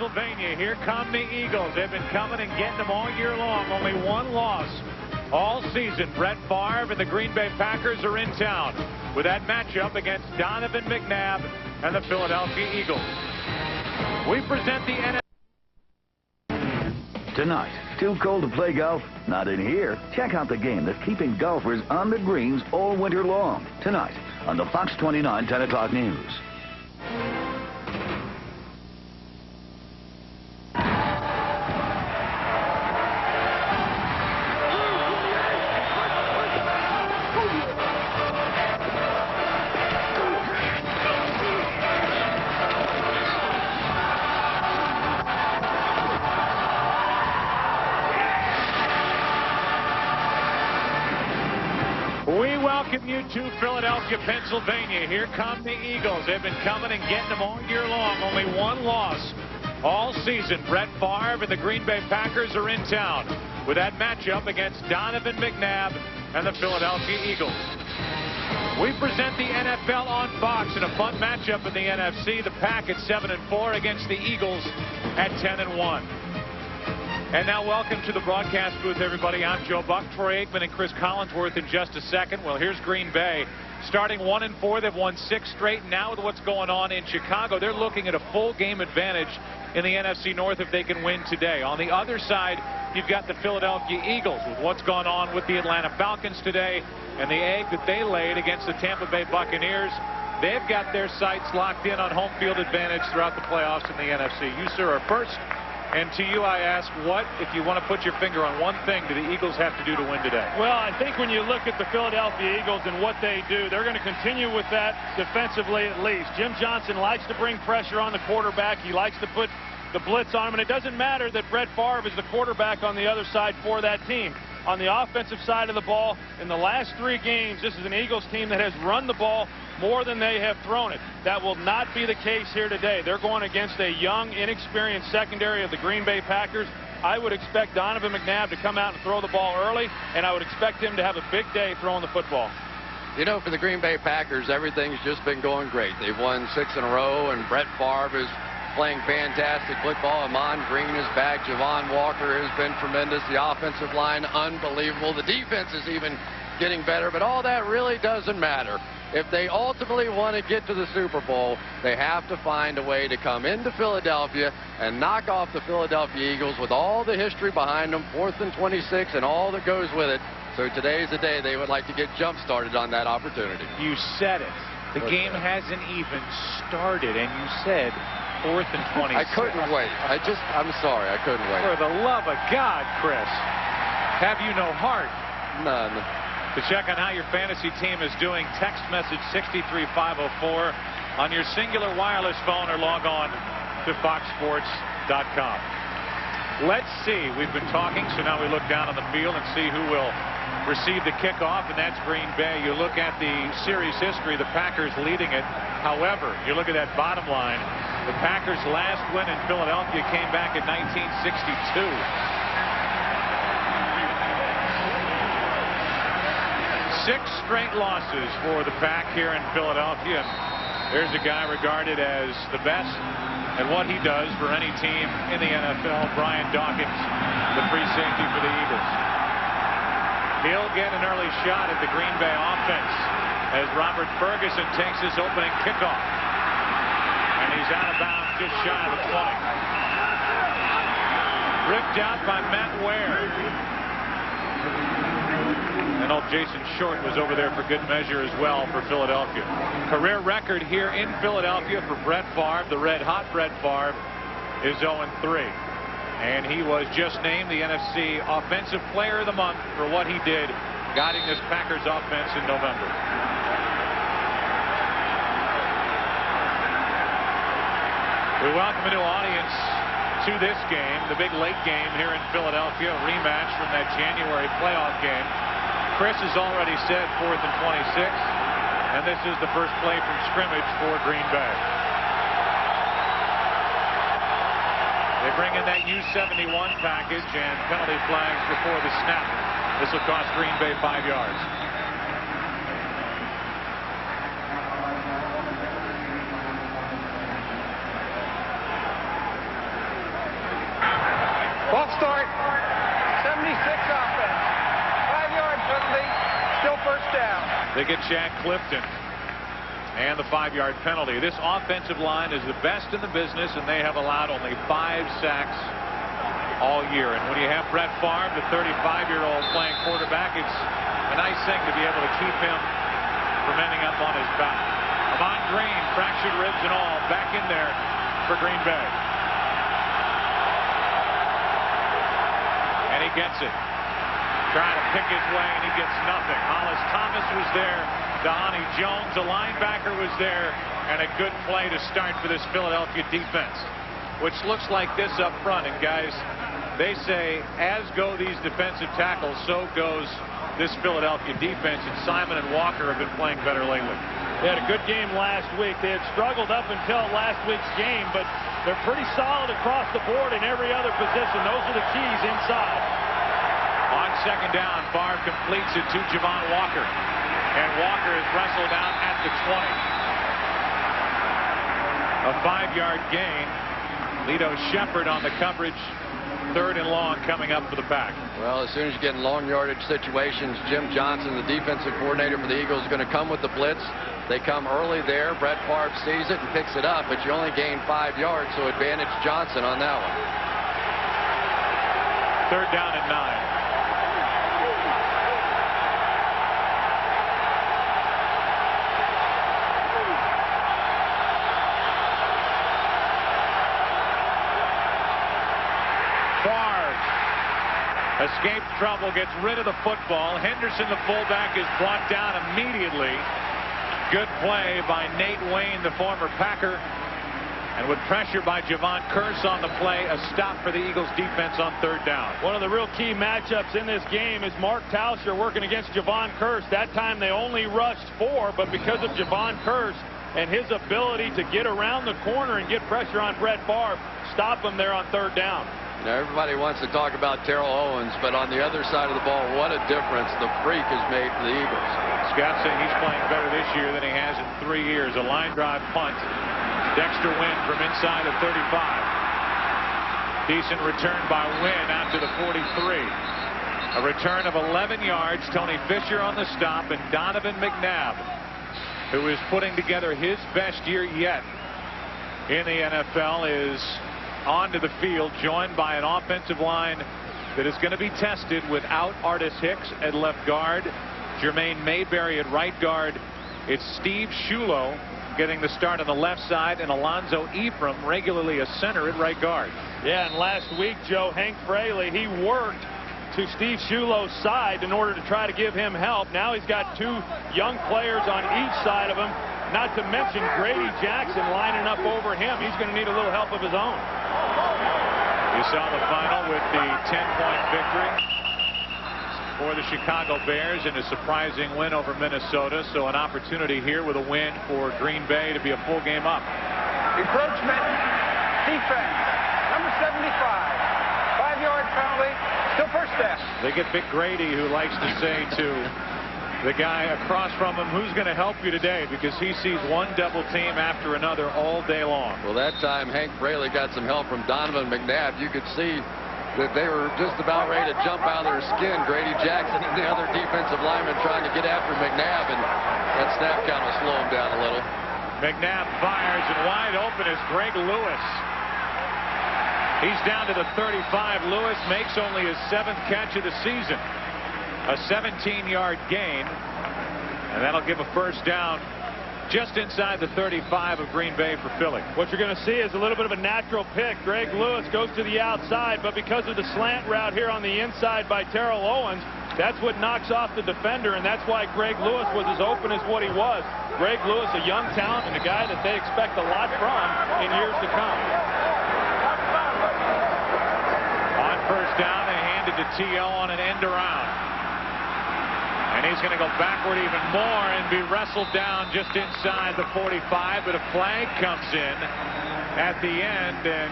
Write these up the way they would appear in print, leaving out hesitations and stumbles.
Pennsylvania. Here come the Eagles. They've been coming and getting them all year long. Only one loss all season. Brett Favre and the Green Bay Packers are in town with that matchup against Donovan McNabb and the Philadelphia Eagles. We present the NFL. Tonight, too cold to play golf? Not in here. Check out the game that's keeping golfers on the greens all winter long. Tonight on the Fox 29 10 o'clock news. We welcome you to Philadelphia, Pennsylvania. Here come the Eagles. They've been coming and getting them all year long. Only one loss all season. Brett Favre and the Green Bay Packers are in town with that matchup against Donovan McNabb and the Philadelphia Eagles. We present the NFL on Fox in a fun matchup in the NFC. The Pack at 7-4 against the Eagles at 10-1. And now welcome to the broadcast booth, everybody. I'm Joe Buck, Troy Aikman, and Chris Collinsworth in just a second. Well, here's Green Bay. Starting 1-4, they've won 6 straight. Now with what's going on in Chicago, they're looking at a full game advantage in the NFC North if they can win today. On the other side, you've got the Philadelphia Eagles with what's gone on with the Atlanta Falcons today and the egg that they laid against the Tampa Bay Buccaneers. They've got their sights locked in on home field advantage throughout the playoffs in the NFC. You, sir, are first. And to you, I ask, what, if you want to put your finger on one thing, do the Eagles have to do to win today? Well, I think when you look at the Philadelphia Eagles and what they do, they're going to continue with that defensively at least. Jim Johnson likes to bring pressure on the quarterback. He likes to put the blitz on him. And it doesn't matter that Brett Favre is the quarterback on the other side for that team. On the offensive side of the ball, in the last 3 games, this is an Eagles team that has run the ball more than they have thrown it. That will not be the case here today. They're going against a young, inexperienced secondary of the Green Bay Packers. I would expect Donovan McNabb to come out and throw the ball early, and I would expect him to have a big day throwing the football. You know, for the Green Bay Packers, everything's just been going great. They've won 6 in a row, and Brett Favre is playing fantastic football. Amon Green is back. Javon Walker has been tremendous. The offensive line, unbelievable. The defense is even getting better, but all that really doesn't matter. If they ultimately want to get to the Super Bowl, they have to find a way to come into Philadelphia and knock off the Philadelphia Eagles with all the history behind them, 4th and 26, and all that goes with it. So today's the day they would like to get jump-started on that opportunity. You said it. The game hasn't even started, and you said 4th and 26. I couldn't wait. I'm sorry, I couldn't wait. For the love of God, Chris, have you no heart? None. To check on how your fantasy team is doing, text message 63504 on your singular wireless phone or log on to foxsports.com. Let's see. We've been talking, so now we look down on the field and see who will receive the kickoff, and that's Green Bay. You look at the series history, the Packers leading it. However, you look at that bottom line, the Packers' last win in Philadelphia came back in 1962. 6 straight losses for the Pack here in Philadelphia. There's a guy regarded as the best at what he does for any team in the NFL, Brian Dawkins, the free safety for the Eagles. He'll get an early shot at the Green Bay offense as Robert Ferguson takes his opening kickoff. And he's out of bounds just shy of the 20. Ripped out by Matt Ware. And old Jason Short was over there for good measure as well for Philadelphia. Career record here in Philadelphia for Brett Favre. The red-hot Brett Favre is 0-3. And he was just named the NFC Offensive Player of the Month for what he did guiding this Packers offense in November. We welcome a new audience to this game, the big late game here in Philadelphia, a rematch from that January playoff game. Chris has already said 4th and 26, and this is the first play from scrimmage for Green Bay. They bring in that U-71 package and penalty flags before the snap. This will cost Green Bay 5 yards. False start. 76 offense. 5-yard penalty. Still first down. They get Chad Clifton and the 5-yard penalty. This offensive line is the best in the business, and they have allowed only 5 sacks all year. And when you have Brett Favre, the 35-year-old, playing quarterback, it's a nice thing to be able to keep him from ending up on his back. Amon Green, fractured ribs and all, back in there for Green Bay. And he gets it. Trying to pick his way, and he gets nothing. Hollis Thomas was there. Donnie Jones, a linebacker, was there. And a good play to start for this Philadelphia defense, which looks like this up front. And guys, they say as go these defensive tackles, so goes this Philadelphia defense. And Simon and Walker have been playing better lately. They had a good game last week. They had struggled up until last week's game, but they're pretty solid across the board in every other position. Those are the keys inside. On second down, Favre completes it to Javon Walker. And Walker is wrestled out at the 20. A 5-yard gain. Lito Shepard on the coverage. 3rd and long coming up for the Pack. Well, as soon as you get in long yardage situations, Jim Johnson, the defensive coordinator for the Eagles, is going to come with the blitz. They come early there. Brett Favre sees it and picks it up, but you only gain 5 yards, so advantage Johnson on that one. 3rd down and 9. Escapes trouble, gets rid of the football. Henderson, the fullback, is brought down immediately. Good play by Nate Wayne, the former Packer. And with pressure by Javon Curse on the play, a stop for the Eagles defense on 3rd down. One of the real key matchups in this game is Mark Tauscher working against Javon Curse. That time they only rushed 4, but because of Javon Curse and his ability to get around the corner and get pressure on Brett Favre, stop him there on 3rd down. Now, everybody wants to talk about Terrell Owens, but on the other side of the ball, what a difference the freak has made for the Eagles. Scott saying he's playing better this year than he has in 3 years. A line drive punt. Dexter Wynn from inside the 35. Decent return by Wynn out to the 43. A return of 11 yards. Tony Fisher on the stop, and Donovan McNabb, who is putting together his best year yet in the NFL, is onto the field, joined by an offensive line that is going to be tested without Artis Hicks at left guard, Jermaine Mayberry at right guard. It's Steve Shulo getting the start on the left side, and Alonzo Ephraim regularly a center at right guard. Yeah, and last week, Joe, Hank Fraley, he worked to Steve Shulo's side in order to try to give him help. Now he's got 2 young players on each side of him, not to mention Grady Jackson lining up over him. He's going to need a little help of his own. You saw the final with the 10-point victory for the Chicago Bears in a surprising win over Minnesota. So an opportunity here with a win for Green Bay to be a full game up. Encroachment. Defense. Number 75. 5-yard penalty. Still first down. They get Vic Grady, who likes to say to the guy across from him, who's going to help you today, because he sees one double team after another all day long. Well, that time Hank Fraley got some help from Donovan McNabb. You could see that they were just about ready to jump out of their skin. Grady Jackson and the other defensive lineman trying to get after McNabb, and that snap count will slow him down a little. McNabb fires, and wide open is Greg Lewis. He's down to the 35. Lewis makes only his 7th catch of the season. A 17-yard gain, and that'll give a first down just inside the 35 of Green Bay for Philly. What you're going to see is a little bit of a natural pick. Greg Lewis goes to the outside, but because of the slant route here on the inside by Terrell Owens, that's what knocks off the defender, and that's why Greg Lewis was as open as what he was. Greg Lewis, a young talent and a guy that they expect a lot from in years to come. On first down, they hand it to T.O. on an end around. And he's going to go backward even more and be wrestled down just inside the 45, but a flag comes in at the end, and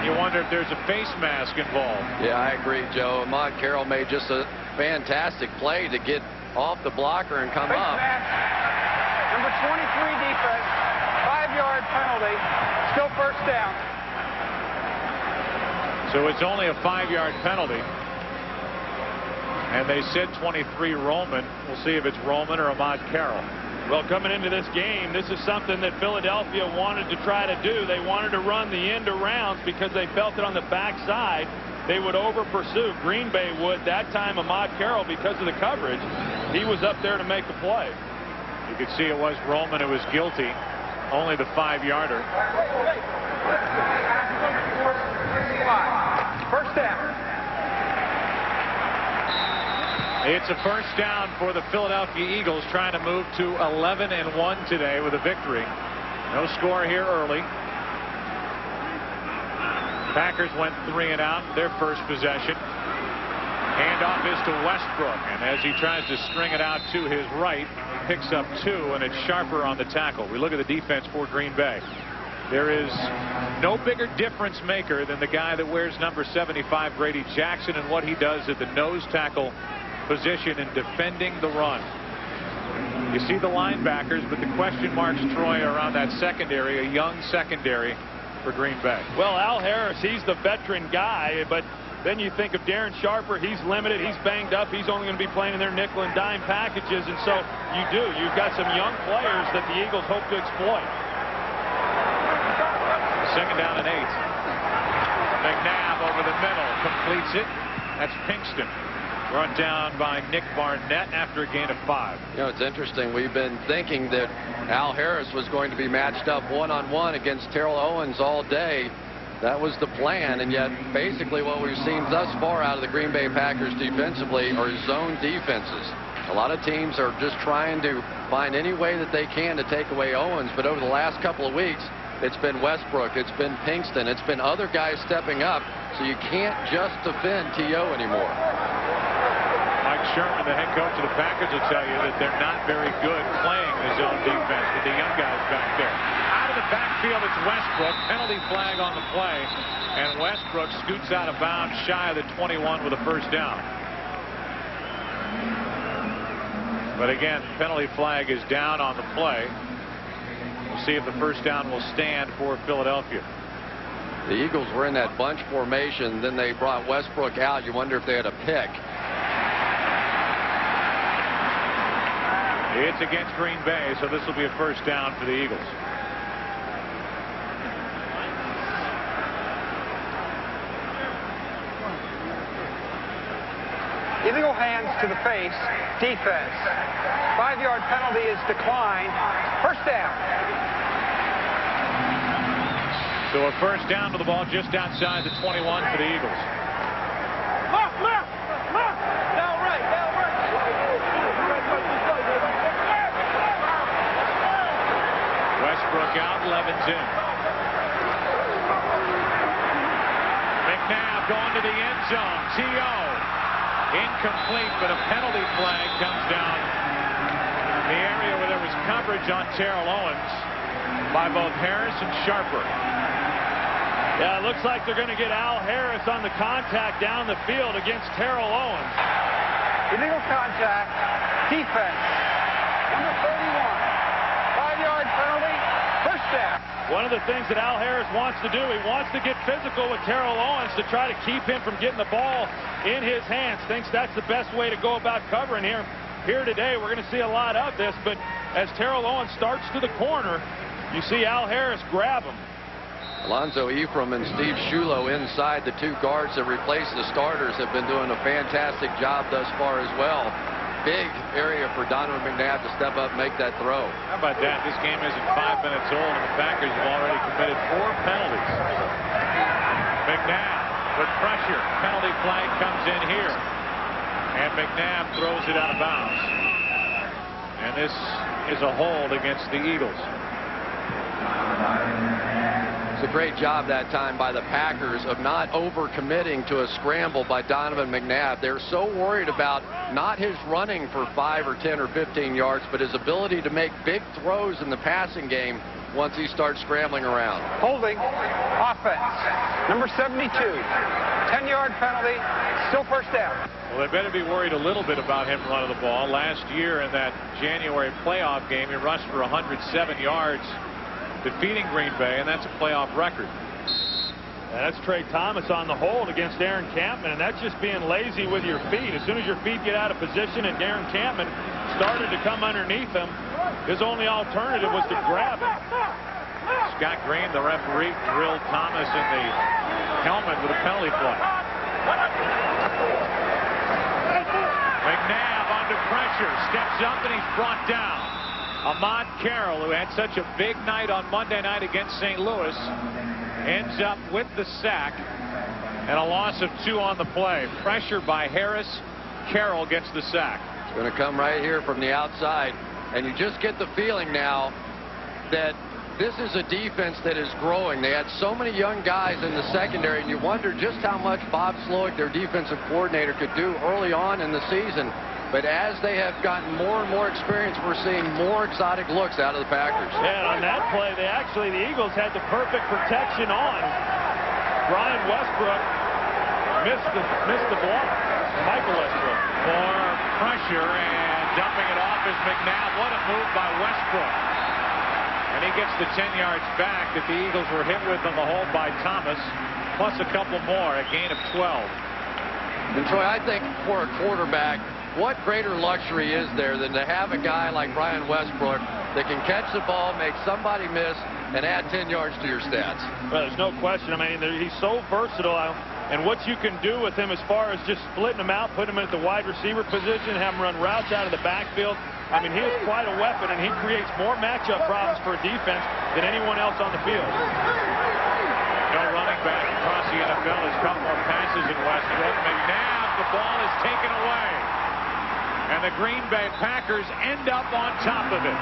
you wonder if there's a face mask involved. Yeah, I agree, Joe. Ahmad Carroll made just a fantastic play to get off the blocker and come up. Number 23 defense, 5-yard penalty, still first down. So it's only a 5-yard penalty. And they said 23 Roman. We'll see if it's Roman or Ahmad Carroll. Well, coming into this game, this is something that Philadelphia wanted to try to do. They wanted to run the end arounds because they felt that on the backside they would over-pursue. Green Bay would. That time, Ahmad Carroll, because of the coverage, he was up there to make the play. You could see it was Roman who was guilty. Only the 5-yarder. First down. It's a first down for the Philadelphia Eagles, trying to move to 11-1 today with a victory. No score here early. Packers went 3 and out their first possession. Handoff is to Westbrook, and as he tries to string it out to his right, picks up 2, and it's Sharper on the tackle. We look at the defense for Green Bay. There is no bigger difference maker than the guy that wears number 75, Grady Jackson, and what he does at the nose tackle position in defending the run. You see the linebackers, but the question marks, Troy, around that secondary, a young secondary for Green Bay. Well, Al Harris, he's the veteran guy, but then you think of Darren Sharper. He's limited. He's banged up. He's only going to be playing in their nickel and dime packages, and so you've got some young players that the Eagles hope to exploit. Second down and 8. McNabb over the middle, completes it. That's Pinkston. Run down by Nick Barnett after a gain of 5. You know, it's interesting. We've been thinking that Al Harris was going to be matched up one-on-one against Terrell Owens all day. That was the plan, and yet basically what we've seen thus far out of the Green Bay Packers defensively are zone defenses. A lot of teams are just trying to find any way that they can to take away Owens, but over the last couple of weeks, it's been Westbrook, it's been Pinkston, it's been other guys stepping up, so you can't just defend T.O. anymore. Mike Sherman, the head coach of the Packers, will tell you that they're not very good playing the zone defense with the young guys back there. Out of the backfield, it's Westbrook. Penalty flag on the play, and Westbrook scoots out of bounds shy of the 21 with a first down. But again, penalty flag is down on the play. We'll see if the first down will stand for Philadelphia. The Eagles were in that bunch formation. Then they brought Westbrook out. You wonder if they had a pick. It's against Green Bay, so this will be a first down for the Eagles. Illegal hands to the face. Defense. 5-yard penalty is declined. First down. So a first down to the ball just outside the 21 for the Eagles. Left. Down right. Westbrook out, Levin's in. McNabb going to the end zone. T.O. incomplete, but a penalty flag comes down in the area where there was coverage on Terrell Owens by both Harris and Sharper. Yeah, it looks like they're going to get Al Harris on the contact down the field against Terrell Owens. Illegal contact. Defense. Number 31. 5-yard penalty. First down. One of the things that Al Harris wants to do, he wants to get physical with Terrell Owens to try to keep him from getting the ball in his hands. Thinks that's the best way to go about covering him. Here today, we're going to see a lot of this, but as Terrell Owens starts to the corner, you see Al Harris grab him. Alonzo Ephraim and Steve Shulo inside. The two guards that replace the starters have been doing a fantastic job thus far as well. Big area for Donovan McNabb to step up and make that throw. How about that? This game isn't 5 minutes old, and the Packers have already committed 4 penalties. McNabb with pressure. Penalty flag comes in here, and McNabb throws it out of bounds. And this is a hold against the Eagles. It's a great job that time by the Packers of not overcommitting to a scramble by Donovan McNabb. They're so worried about not his running for 5 or 10 or 15 yards, but his ability to make big throws in the passing game once he starts scrambling around. Holding. Offense. Number 72. 10-yard penalty. Still first down. Well, they better be worried a little bit about him running the ball. Last year in that January playoff game, he rushed for 107 yards. Defeating Green Bay, and that's a playoff record. And that's Trey Thomas on the hold against Aaron Campman, and that's just being lazy with your feet. As soon as your feet get out of position and Aaron Campman started to come underneath him, his only alternative was to grab him. Scott Green, the referee, drilled Thomas in the helmet with a penalty flag. McNabb under pressure, steps up, and he's brought down. Ahmad Carroll, who had such a big night on Monday night against St. Louis, ends up with the sack and a loss of 2 on the play. Pressure by Harris. Carroll gets the sack. It's going to come right here from the outside, and you just get the feeling now that this is a defense that is growing. They had so many young guys in the secondary, and you wonder just how much Bob Slowick, their defensive coordinator, could do early on in the season. But as they have gotten more and more experience, we're seeing more exotic looks out of the Packers. Yeah, and on that play, the Eagles had the perfect protection on. Brian Westbrook missed the block. Michael Westbrook. For pressure, and dumping it off is McNabb. What a move by Westbrook. And he gets the 10 yards back that the Eagles were hit with on the hold by Thomas, plus a couple more, a gain of 12. And Troy, I think for a quarterback, what greater luxury is there than to have a guy like Brian Westbrook that can catch the ball, make somebody miss, and add 10 yards to your stats? Well, there's no question. I mean, he's so versatile. And what you can do with him as far as just splitting him out, putting him at the wide receiver position, have him run routes out of the backfield. I mean, he is quite a weapon, and he creates more matchup problems for a defense than anyone else on the field. No running back across the NFL has caught more passes in Westbrook. McNabb, the ball is taken away. And the Green Bay Packers end up on top of it.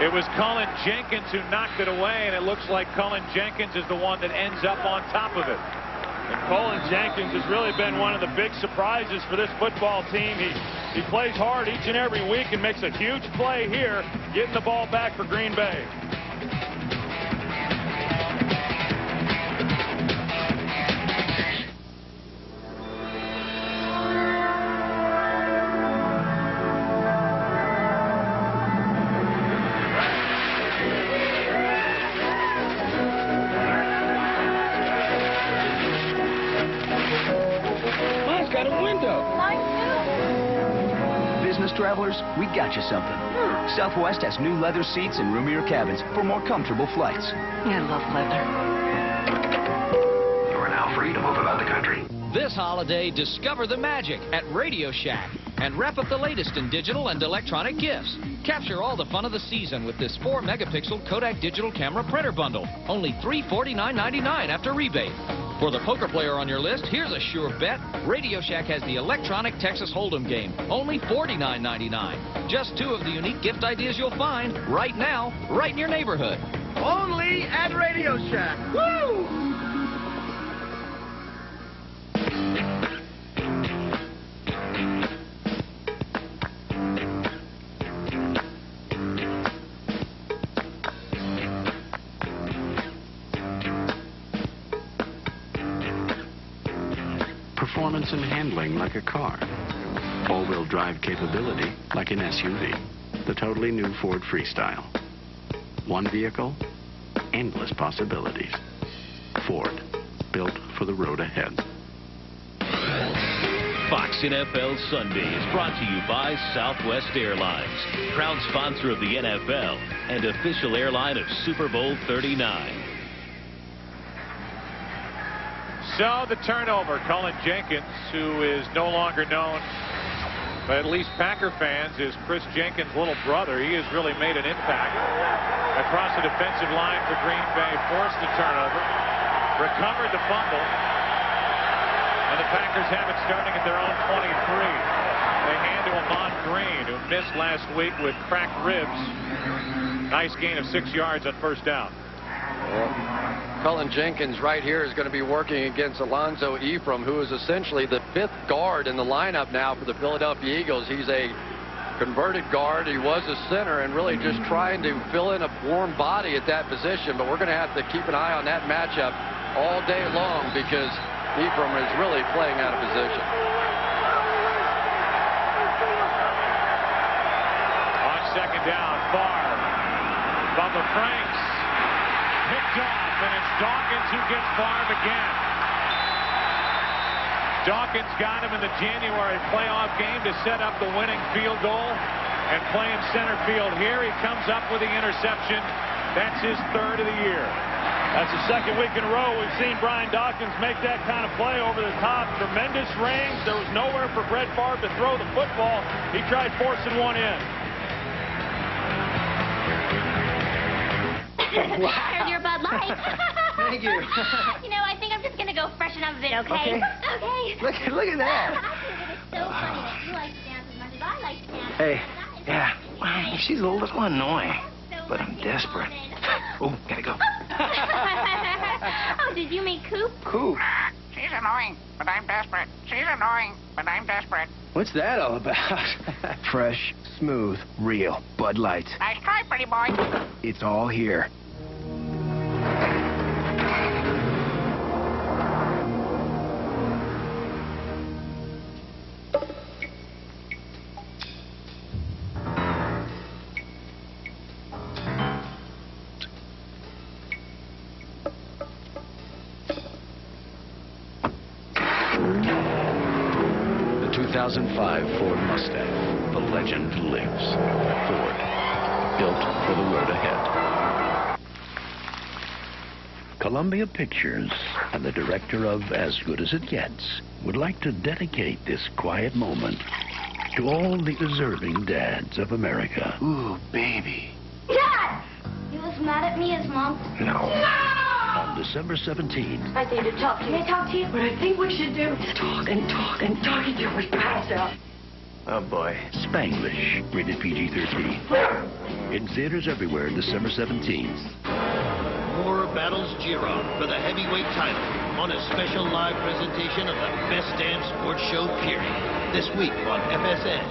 It was Cullen Jenkins who knocked it away, and it looks like Cullen Jenkins is the one that ends up on top of it. And Cullen Jenkins has really been one of the big surprises for this football team. He plays hard each and every week and makes a huge play here, getting the ball back for Green Bay. Travelers, we got you something. Southwest has new leather seats and roomier cabins for more comfortable flights. I love leather. You are now free to move about the country. This holiday, discover the magic at Radio Shack and wrap up the latest in digital and electronic gifts. Capture all the fun of the season with this 4-megapixel Kodak digital camera printer bundle. Only $349.99 after rebate. For the poker player on your list, here's a sure bet. Radio Shack has the electronic Texas Hold'em game. Only $49.99. Just 2 of the unique gift ideas you'll find right now, right in your neighborhood. Only at Radio Shack. Woo! Performance and handling like a car. All-wheel drive capability like an SUV. The totally new Ford Freestyle. One vehicle, endless possibilities. Ford, built for the road ahead. Fox NFL Sunday is brought to you by Southwest Airlines, proud sponsor of the NFL and official airline of Super Bowl 39. So the turnover, Cullen Jenkins, who is no longer known, but at least Packer fans, is Chris Jenkins' little brother. He has really made an impact across the defensive line for Green Bay. Forced the turnover, recovered the fumble, and the Packers have it starting at their own 23. They hand to Ahman Green, who missed last week with cracked ribs. Nice gain of 6 yards on first down. Cullen Jenkins right here is going to be working against Alonzo Ephraim, who is essentially the 5th guard in the lineup now for the Philadelphia Eagles. He's a converted guard. He was a center and really just trying to fill in a warm body at that position. But we're going to have to keep an eye on that matchup all day long because Ephraim is really playing out of position. On second down, Favre. Bubba Franks picked off and it's Dawkins who gets Favre again. Dawkins got him in the January playoff game to set up the winning field goal and play in center field. Here he comes up with the interception. That's his third of the year. That's the second week in a row we've seen Brian Dawkins make that kind of play over the top. Tremendous range. There was nowhere for Brett Favre to throw the football. He tried forcing one in. Here's your Bud Light. Thank you. You know, I think I'm just going to go freshen up a bit, okay? Okay. Look at that. I think it is so funny that you like to dance as much as I like to dance. Hey, yeah. Well, she's a little annoying, but I'm desperate. Oh, gotta go. Oh, did you meet Coop? Coop? She's annoying, but I'm desperate. She's annoying, but I'm desperate. What's that all about? Fresh, smooth, real Bud Light. Nice try, pretty boy. It's all here. The 2005 Ford Mustang. The legend lives. Ford. Built for the road ahead. Columbia Pictures and the director of As Good as It Gets would like to dedicate this quiet moment to all the deserving dads of America. Ooh, baby. Dad! You was mad at me as Mom? No. On December 17th, I need to talk to you. Can I talk to you? What I think we should do is talk and talk and talk until we pass out. Oh, boy. Spanglish, rated PG-13. In theaters everywhere December 17th. More battles Giron for the heavyweight title on a special live presentation of the best damn sports show, period. This week on FSN.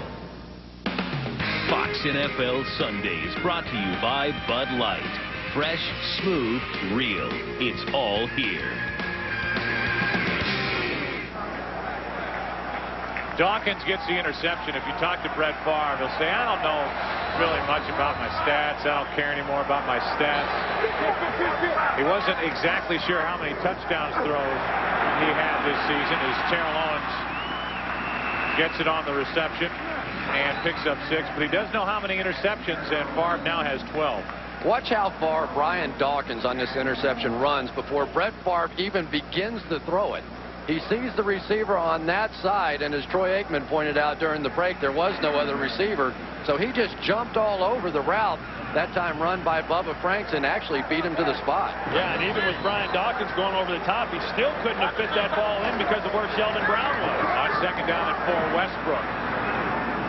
Fox NFL Sundays brought to you by Bud Light. Fresh, smooth, real. It's all here. Dawkins gets the interception. If you talk to Brett Favre, he'll say, I don't know really much about my stats. I don't care anymore about my stats. He wasn't exactly sure how many touchdowns throws he had this season as Terrell Owens gets it on the reception and picks up 6. But he does know how many interceptions, and Favre now has 12. Watch how far Brian Dawkins on this interception runs before Brett Favre even begins to throw it. He sees the receiver on that side, and as Troy Aikman pointed out during the break, there was no other receiver, so he just jumped all over the route. That time run by Bubba Franks and actually beat him to the spot. Yeah, and even with Brian Dawkins going over the top, he still couldn't have fit that ball in because of where Sheldon Brown was. On second down and 4, Westbrook.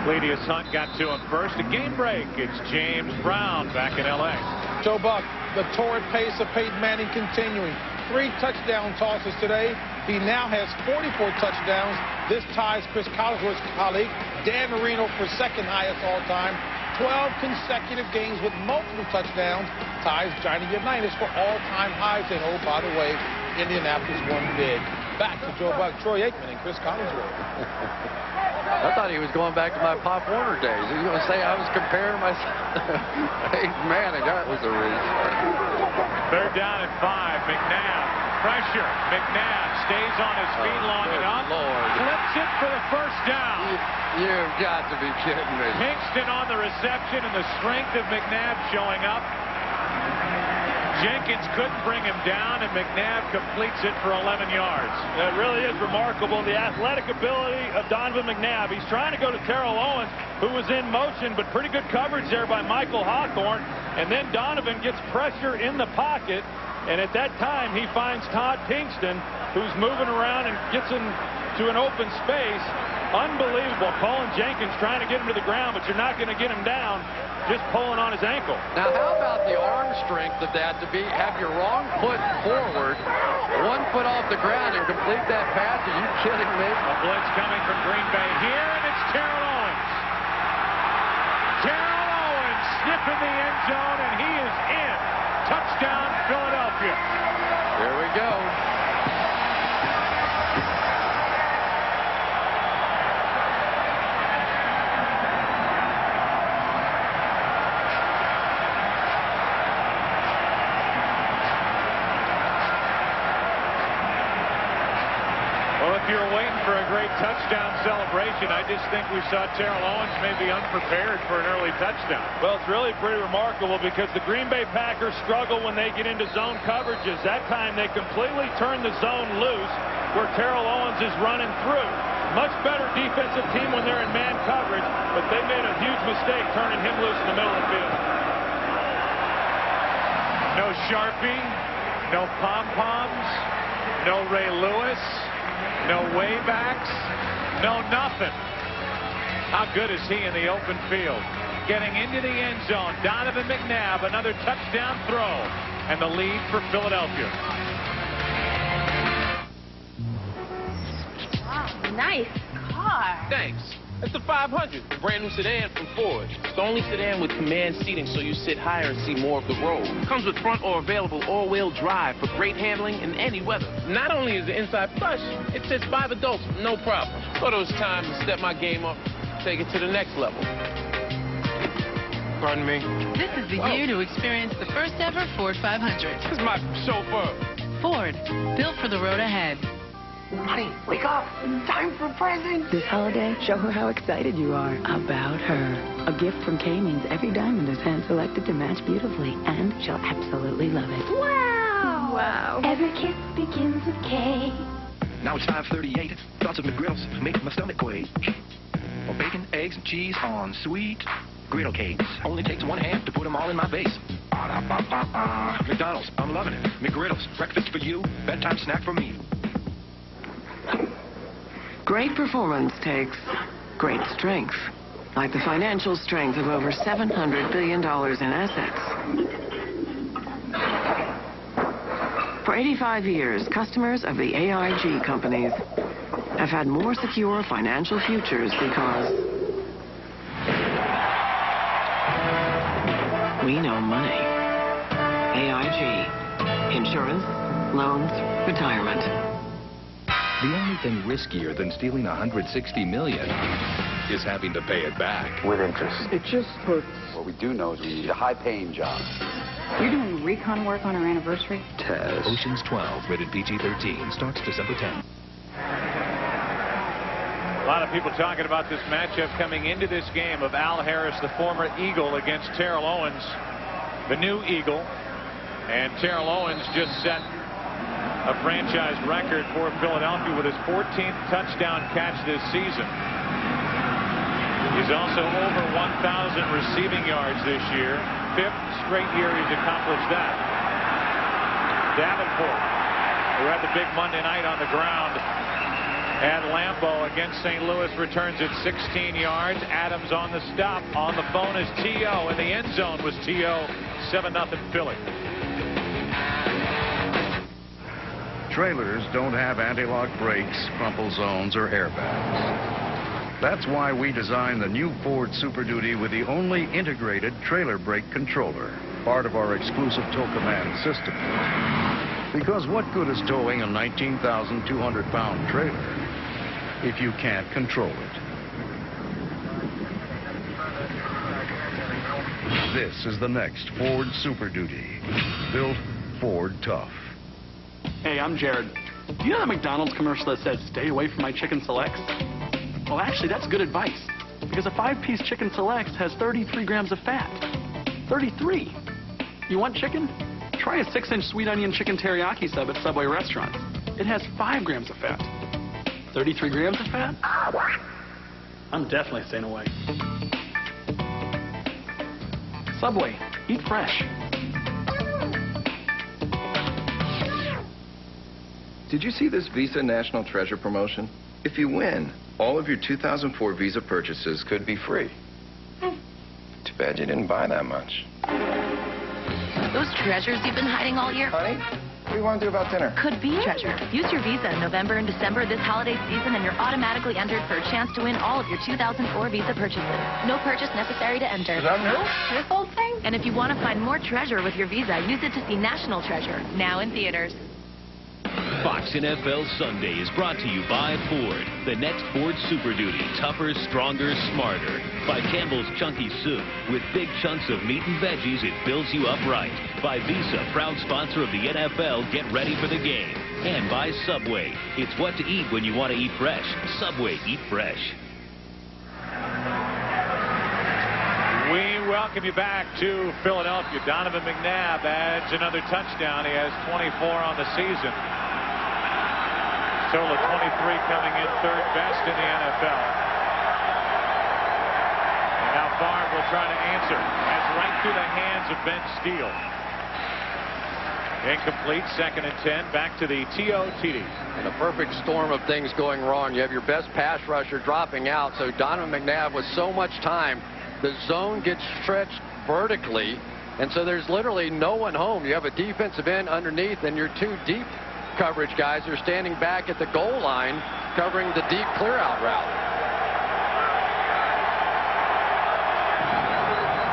Cledius Hunt got to him first. A game break. It's James Brown back in L.A. Joe Buck, the torrid pace of Peyton Manning continuing. 3 touchdown tosses today. He now has 44 touchdowns. This ties Chris Collinsworth's colleague, Dan Marino, for second highest all time. 12 consecutive games with multiple touchdowns ties Johnny Unitas for all-time highs. And oh, by the way, Indianapolis won big. Back to Joe Buck, Troy Aikman, and Chris Collinsworth. I thought he was going back to my Pop Warner days. He was going to say I was comparing myself. Hey, man, that was a reach. Third down and 5. McNabb. Pressure. McNabb stays on his feet long enough. Lord. Flips it for the first down. You've got to be kidding me. Kingston on the reception, and the strength of McNabb showing up. Jenkins couldn't bring him down, and McNabb completes it for 11 yards. It really is remarkable, the athletic ability of Donovan McNabb. He's trying to go to Terrell Owens, who was in motion, but pretty good coverage there by Michael Hawthorne. And then Donovan gets pressure in the pocket, and at that time he finds Todd Kingston, who's moving around and gets into an open space. Unbelievable. Colin Jenkins trying to get him to the ground, but you're not going to get him down. Just pulling on his ankle. Now, how about the arm strength of that to have your wrong foot forward, one foot off the ground, and complete that pass? Are you kidding me? A blitz coming from Green Bay here, and it's Terrell Owens. Terrell Owens sniffing the end zone, and he is in. Touchdown, Philadelphia. There we go. if you're waiting for a great touchdown celebration, I just think we saw Terrell Owens maybe unprepared for an early touchdown. Well, it's really pretty remarkable because the Green Bay Packers struggle when they get into zone coverages. That time they completely turn the zone loose where Terrell Owens is running through. Much better defensive team when they're in man coverage, but they made a huge mistake turning him loose in the middle of the field. No Sharpie, no pom-poms, no Ray Lewis, no waybacks, no nothing. How good is he in the open field? Getting into the end zone, Donovan McNabb, another touchdown throw, and the lead for Philadelphia. Wow, nice car. Thanks. It's the 500, the brand new sedan from Ford. It's the only sedan with command seating so you sit higher and see more of the road. Comes with front or available all-wheel drive for great handling in any weather. Not only is the inside plush, it sits 5 adults, no problem. Thought it was time to step my game up, take it to the next level. Pardon me? This is the year to experience the first ever Ford 500. This is my chauffeur. Ford, built for the road ahead. Honey, wake up. Time for presents. This holiday, show her how excited you are about her. A gift from K means every diamond is hand-selected to match beautifully, and she'll absolutely love it. Wow! Wow. Every kiss begins with K. Now it's 5:38. Thoughts of McGriddles make my stomach quake. Well, bacon, eggs, and cheese on sweet griddle cakes. Only takes one hand to put them all in my face. McDonald's, I'm loving it. McGriddles, breakfast for you, bedtime snack for me. Great performance takes great strength, like the financial strength of over $700 billion in assets. For 85 years, customers of the AIG companies have had more secure financial futures because we know money. AIG. Insurance, loans, retirement. The only thing riskier than stealing $160 million is having to pay it back. With interest. It just hurts. What we do know is we need a high-paying job. You're doing recon work on our anniversary? Test. Ocean's 12, rated PG-13, starts December 10th. A lot of people talking about this matchup coming into this game of Al Harris, the former Eagle, against Terrell Owens, the new Eagle. And Terrell Owens just set a franchise record for Philadelphia with his 14th touchdown catch this season. He's also over 1,000 receiving yards this year. 5th straight year he's accomplished that. Davenport, who had the big Monday night on the ground at Lambeau against St. Louis, returns at 16 yards. Adams on the stop. On the phone is T.O. In the end zone was T.O. 7-0 Philly. Trailers don't have anti-lock brakes, crumple zones, or airbags. That's why we designed the new Ford Super Duty with the only integrated trailer brake controller, part of our exclusive tow command system. Because what good is towing a 19,200-pound trailer if you can't control it? This is the next Ford Super Duty, built Ford tough. Hey, I'm Jared. Do you know that McDonald's commercial that said, "Stay away from my chicken selects"? Well, actually, that's good advice. Because a 5-piece chicken selects has 33 grams of fat. 33. You want chicken? Try a 6-inch sweet onion chicken teriyaki sub at Subway restaurants. It has 5 grams of fat. 33 grams of fat? I'm definitely staying away. Subway. Eat fresh. Did you see this Visa National Treasure promotion? If you win, all of your 2004 Visa purchases could be free. Too bad you didn't buy that much. Those treasures you've been hiding all year? Honey, what do you want to do about dinner? Could be treasure. Use your Visa in November and December this holiday season and you're automatically entered for a chance to win all of your 2004 Visa purchases. No purchase necessary to enter. Is that new? This old thing? And if you want to find more treasure with your Visa, use it to see National Treasure, now in theaters. Fox NFL Sunday is brought to you by Ford. The next Ford Super Duty. Tougher, stronger, smarter. By Campbell's Chunky Soup. With big chunks of meat and veggies, it fills you up right. By Visa, proud sponsor of the NFL. Get ready for the game. And by Subway. It's what to eat when you want to eat fresh. Subway, eat fresh. We welcome you back to Philadelphia. Donovan McNabb adds another touchdown. He has 24 on the season. Total of 23, coming in third best in the NFL. And now Favre will try to answer. That's right through the hands of Ben Steele. Incomplete, 2nd and 10. Back to the TOTD. In a perfect storm of things going wrong, you have your best pass rusher dropping out. So Donovan McNabb with so much time, the zone gets stretched vertically, and so there's literally no one home. You have a defensive end underneath, and your two deep coverage guys are standing back at the goal line covering the deep clear-out route.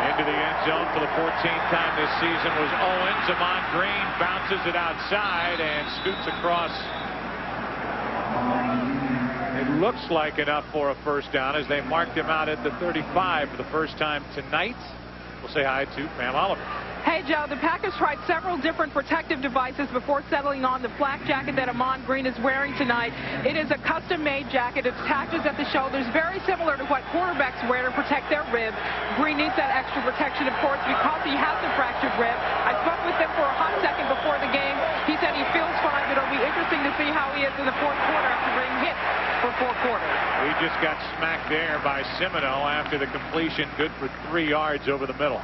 Into the end zone for the 14th time this season was Owens. Amon Green bounces it outside and scoots across. It looks like enough for a first down as they marked him out at the 35 for the first time tonight. We'll say hi to Pam Oliver. Hey, Joe, the Packers tried several different protective devices before settling on the flak jacket that Amon Green is wearing tonight. It is a custom-made jacket. It attaches at the shoulders, very similar to what quarterbacks wear to protect their rib. Green needs that extra protection, of course, because he has a fractured rib. I spoke with him for a hot second before the game. He said he feels fine, but it'll be interesting to see how he is in the fourth quarter after being hit for 4 quarters. He just got smacked there by Semino after the completion, good for 3 yards over the middle.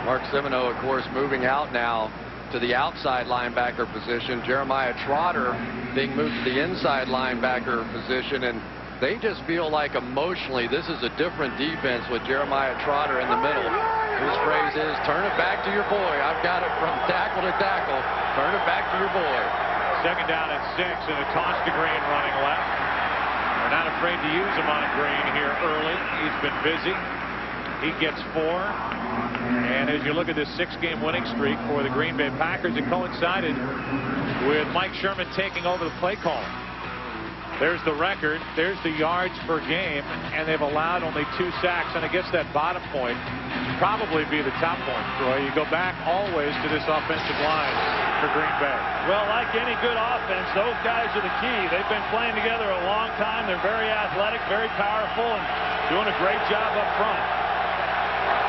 Mark Semino, of course, moving out now to the outside linebacker position. Jeremiah Trotter being moved to the inside linebacker position, and they just feel like emotionally this is a different defense with Jeremiah Trotter in the middle. His phrase is, turn it back to your boy. I've got it from tackle to tackle. Turn it back to your boy. 2nd down and 6, and a toss to Green running left. They're not afraid to use him on Green here early. He's been busy. He gets 4. And as you look at this 6-game winning streak for the Green Bay Packers, it coincided with Mike Sherman taking over the play calling. There's the record. There's the yards per game, and they've allowed only 2 sacks. And I guess that bottom point probably be the top point, Troy. You go back always to this offensive line for Green Bay. Well, like any good offense, those guys are the key. They've been playing together a long time. They're very athletic, very powerful, and doing a great job up front.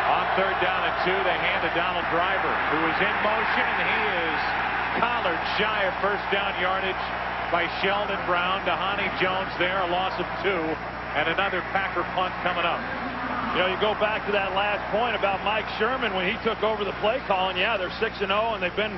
On 3rd down and 2, they hand to Donald Driver, who is in motion, and he is collared shy of first down yardage by Sheldon Brown. Dhani Jones there, a loss of 2, and another Packer punt coming up. You know, you go back to that last point about Mike Sherman when he took over the play calling. Yeah, they're 6-0, and they've been,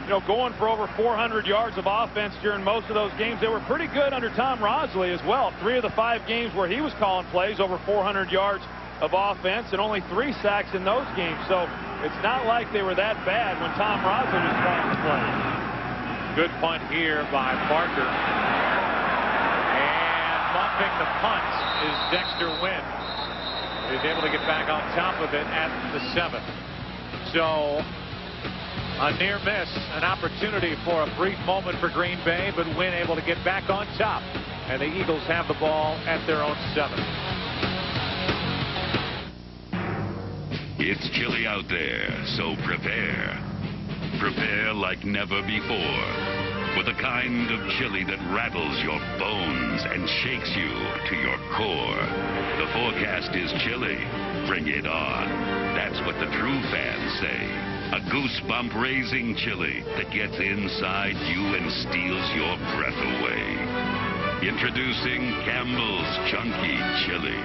you know, going for over 400 yards of offense during most of those games. They were pretty good under Tom Rosley as well. 3 of the 5 games where he was calling plays, over 400 yards of offense, and only 3 sacks in those games. So it's not like they were that bad when Tom Rosley was calling the play. Good punt here by Parker. And muffing the punt is Dexter Wynn. He's able to get back on top of it at the 7th. So a near miss, an opportunity for a brief moment for Green Bay, but Wynn able to get back on top. And the Eagles have the ball at their own 7. It's chilly out there, so prepare. Prepare like never before. For the kind of chili that rattles your bones and shakes you to your core. The forecast is chilly. Bring it on. That's what the true fans say. A goosebump-raising chili that gets inside you and steals your breath away. Introducing Campbell's Chunky Chili.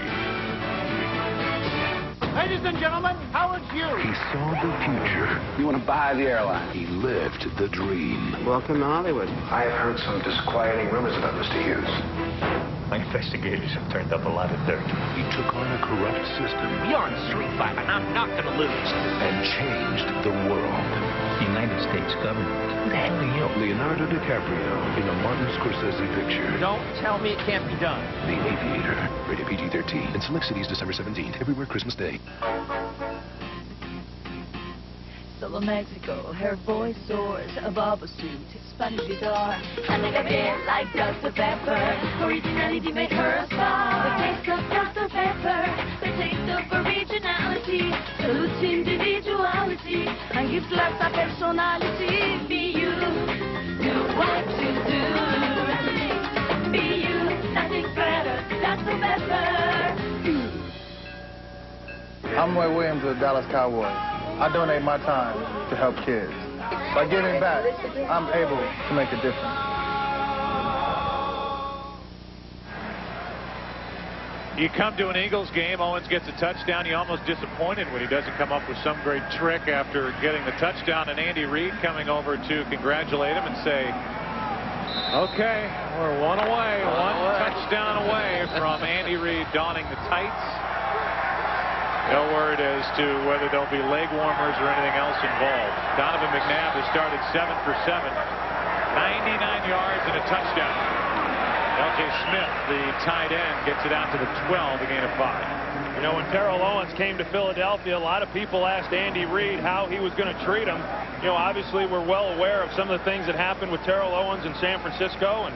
Ladies and gentlemen, Howard Hughes. He saw the future. You want to buy the airline? He lived the dream. Welcome to Hollywood. I have heard some disquieting rumors about Mr. Hughes. My investigators have turned up a lot of dirt. He took on a corrupt system. You're on Street Fight, and I'm not going to lose. And changed the world. The United States government. Who the hell are you? Leonardo DiCaprio in a Martin Scorsese picture. Don't tell me it can't be done. The Aviator. Rated PG-13. In select cities December 17th. Everywhere Christmas Day. solo Mexico. Her voice soars above a suit, Spanish guitar. And the Gabriel like Dr. Pepper. Originality made her a star. The taste of Dr. Pepper, the taste of originality, salutes individuality, and gives life a personality. Be you, do what you do. Be you, nothing better, Dr. Pepper. I'm Roy Williams of the Dallas Cowboys. I donate my time to help kids. By giving back, I'm able to make a difference. You come to an Eagles game, Owens gets a touchdown. You're almost disappointed when he doesn't come up with some great trick after getting the touchdown. And Andy Reid coming over to congratulate him and say, okay, we're one touchdown away from Andy Reid donning the tights. No word as to whether there'll be leg warmers or anything else involved. Donovan McNabb has started 7 for 7, 99 yards and a touchdown. L.J. Smith, the tight end, gets it out to the 12, a gain of 5. You know, when Terrell Owens came to Philadelphia, a lot of people asked Andy Reid how he was going to treat him. You know, obviously we're well aware of some of the things that happened with Terrell Owens in San Francisco, and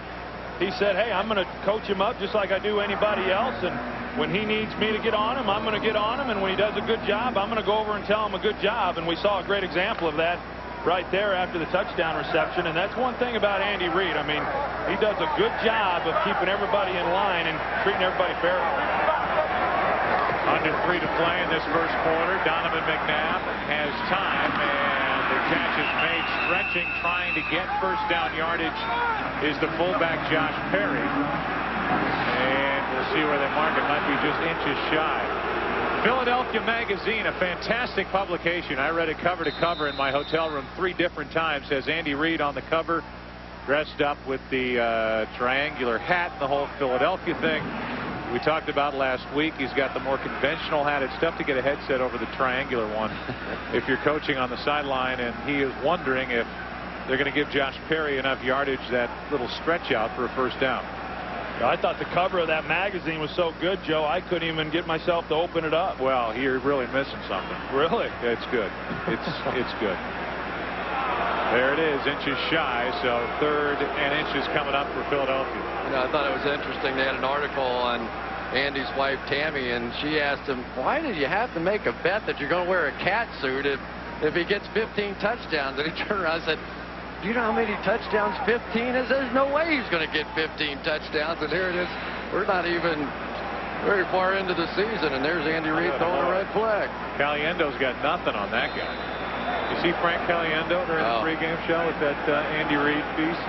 he said, hey, I'm going to coach him up just like I do anybody else, and when he needs me to get on him, I'm going to get on him, and when he does a good job, I'm going to go over and tell him a good job. And we saw a great example of that right there after the touchdown reception, and that's one thing about Andy Reid. I mean, he does a good job of keeping everybody in line and treating everybody fairly. Under 3 to play in this first quarter. Donovan McNabb has time, and the catch is made stretching, trying to get first down yardage is the fullback Josh Perry. And we'll see where they mark it. Might be just inches shy. Philadelphia Magazine, a fantastic publication. I read it cover to cover in my hotel room 3 different times. Has Andy Reid on the cover, dressed up with the triangular hat, the whole Philadelphia thing. We talked about last week. He's got the more conventional hat. It's tough to get a headset over the triangular one if you're coaching on the sideline, and he is wondering if they're going to give Josh Perry enough yardage, that little stretch out for a first down. I thought the cover of that magazine was so good, Joe, I couldn't even get myself to open it up. Well, you're really missing something. Really? It's good. It's good. There it is, inches shy, so 3rd and inches coming up for Philadelphia. You know, I thought it was interesting. They had an article on Andy's wife, Tammy, and she asked him, why did you have to make a bet that you're going to wear a cat suit if he gets 15 touchdowns? And he turned around and said, do you know how many touchdowns 15 is? There's no way he's going to get 15 touchdowns. And here it is. We're not even very far into the season, and there's Andy Reid throwing a red flag. Caliendo's got nothing on that guy. You see Frank Caliendo during the pregame show with that Andy Reid piece?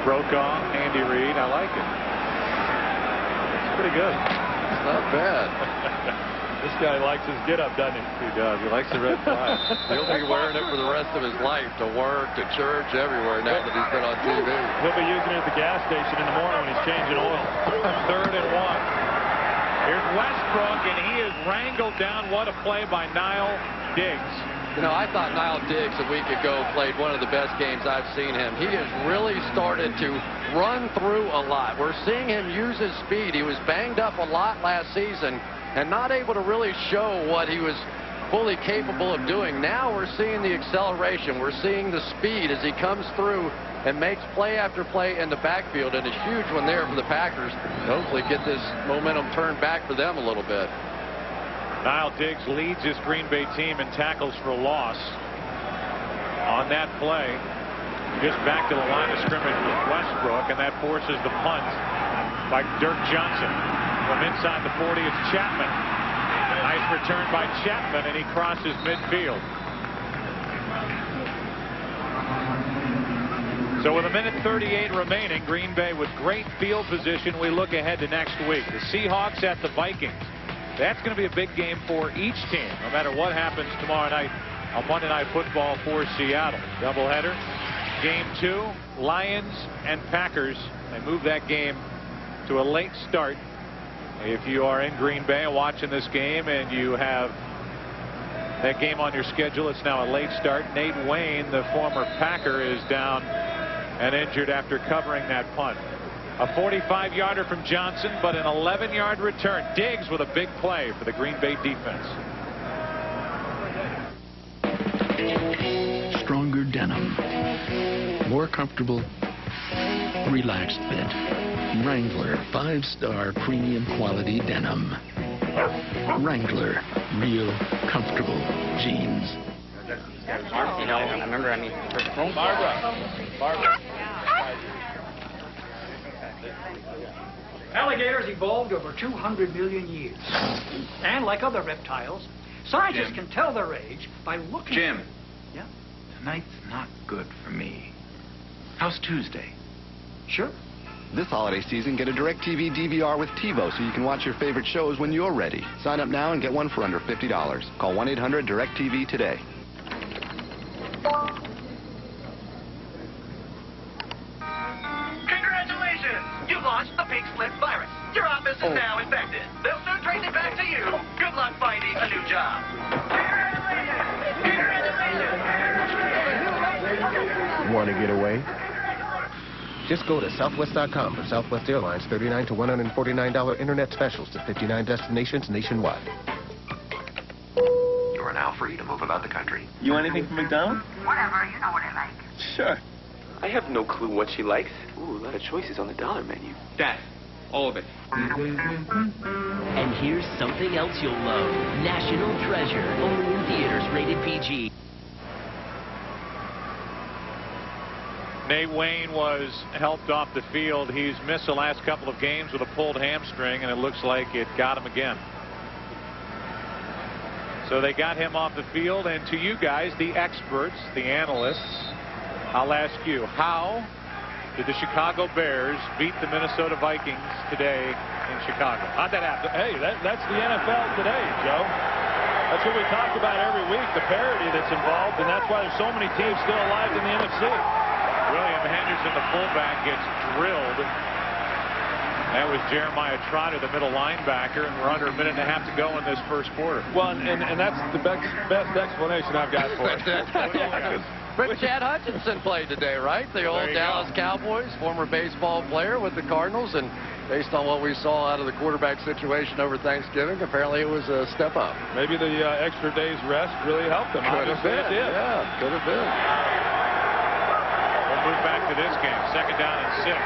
Brokaw, Andy Reid. I like it. It's pretty good. It's not bad. This guy likes his get-up, doesn't he? He does. He likes the red flag. He'll be wearing it for the rest of his life, to work, to church, everywhere now that he's been on TV. He'll be using it at the gas station in the morning when he's changing oil. 3rd and 1. Here's Westbrook, and he is wrangled down. What a play by Niall Diggs. You know, I thought Niall Diggs a week ago played one of the best games I've seen him. He has really started to run through a lot. We're seeing him use his speed. He was banged up a lot last season and not able to really show what he was fully capable of doing. Now we're seeing the acceleration. We're seeing the speed as he comes through and makes play after play in the backfield, and a huge one there for the Packers. Hopefully get this momentum turned back for them a little bit. Niall Diggs leads his Green Bay team in tackles for loss. On that play, just back to the line of scrimmage with Westbrook, and that forces the punt by Dirk Johnson. From inside the 40, it's Chapman. Nice return by Chapman, and he crosses midfield. So with 1:38 remaining, Green Bay with great field position. We look ahead to next week. The Seahawks at the Vikings. That's going to be a big game for each team, no matter what happens tomorrow night on Monday Night Football for Seattle. Doubleheader. Game 2, Lions and Packers. They move that game to a late start. If you are in Green Bay and watching this game and you have that game on your schedule, it's now a late start. Nate Wayne, the former Packer, is down and injured after covering that punt. A 45-yarder from Johnson, but an 11-yard return. Diggs with a big play for the Green Bay defense. denim. More comfortable, relaxed fit. Wrangler 5-star premium quality denim. Wrangler, real comfortable jeans. You know, I remember, Barbara. Alligators evolved over 200 million years. And like other reptiles, scientists can tell their age by looking... Jim. Yeah? Tonight's not good for me. How's Tuesday? Sure. This holiday season, get a DirecTV DVR with TiVo so you can watch your favorite shows when you're ready. Sign up now and get one for under $50. Call 1-800-DirecTV today. Congratulations! You've launched the pink slip virus. Your office is now infected. They'll soon trace it back to you. Good luck finding a new job. Want to get away? Just go to Southwest.com for Southwest Airlines $39 to $149 internet specials to 59 destinations nationwide. You are now free to move about the country. You want anything from McDonald's? Whatever, you know what I like. Sure. I have no clue what she likes. Ooh, a lot of choices on the dollar menu. That. All of it. And here's something else you'll love. National Treasure. Only in theaters rated PG. Nate Wayne was helped off the field. He's missed the last couple of games with a pulled hamstring, and it looks like it got him again. So they got him off the field. And to you guys, the experts, the analysts, I'll ask you, how did the Chicago Bears beat the Minnesota Vikings today in Chicago? How'd that happen? Hey, that's the NFL today, Joe. That's what we talk about every week, the parity that's involved, and that's why there's so many teams still alive in the NFC. William Henderson, the fullback, gets drilled. That was Jeremiah Trotter, the middle linebacker, and we're under a minute and a half to go in this first quarter. Well, and that's the best explanation I've got for it. But Chad Hutchinson played today, right? The old Dallas Cowboys, former baseball player with the Cardinals, and based on what we saw out of the quarterback situation over Thanksgiving, apparently it was a step up. Maybe the extra day's rest really helped them. Could have been. Yeah, could have been. We'll move back to this game. Second down and 6.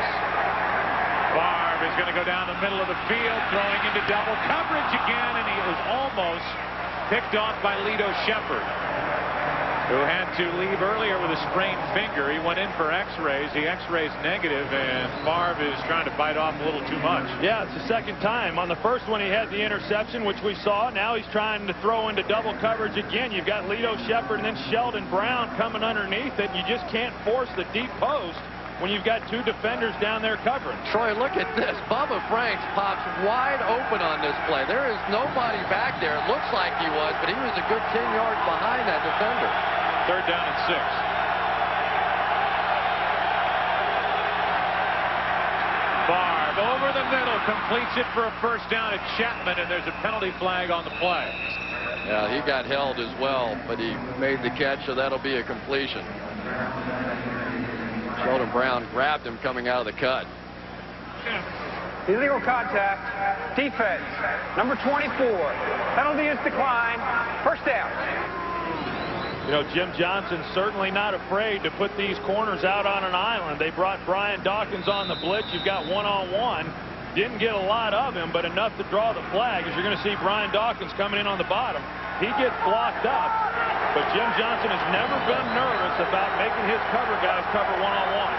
Favre is going to go down the middle of the field, throwing into double coverage again, and he was almost picked off by Lito Shepherd, who had to leave earlier with a sprained finger. He went in for x-rays. The x-ray's negative, and Favre is trying to bite off a little too much. Yeah, it's the second time. On the first one, he had the interception, which we saw. Now he's trying to throw into double coverage again. You've got Lito Shepherd and then Sheldon Brown coming underneath it. You just can't force the deep post when you've got two defenders down there covering. Troy, look at this. Bubba Franks pops wide open on this play. There is nobody back there. It looks like he was, but he was a good 10 yards behind that defender. Third down and 6. Favre over the middle, completes it for a first down at Chapman, and there's a penalty flag on the play. Yeah, he got held as well, but he made the catch, so that'll be a completion. Sheldon Brown grabbed him coming out of the cut. Illegal contact. Defense. Number 24. Penalty is declined. First down. You know, Jim Johnson's certainly not afraid to put these corners out on an island. They brought Brian Dawkins on the blitz. You've got one-on-one. Didn't get a lot of him, but enough to draw the flag, as you're going to see Brian Dawkins coming in on the bottom. He gets blocked up, but Jim Johnson has never been nervous about making his cover guys cover one-on-one.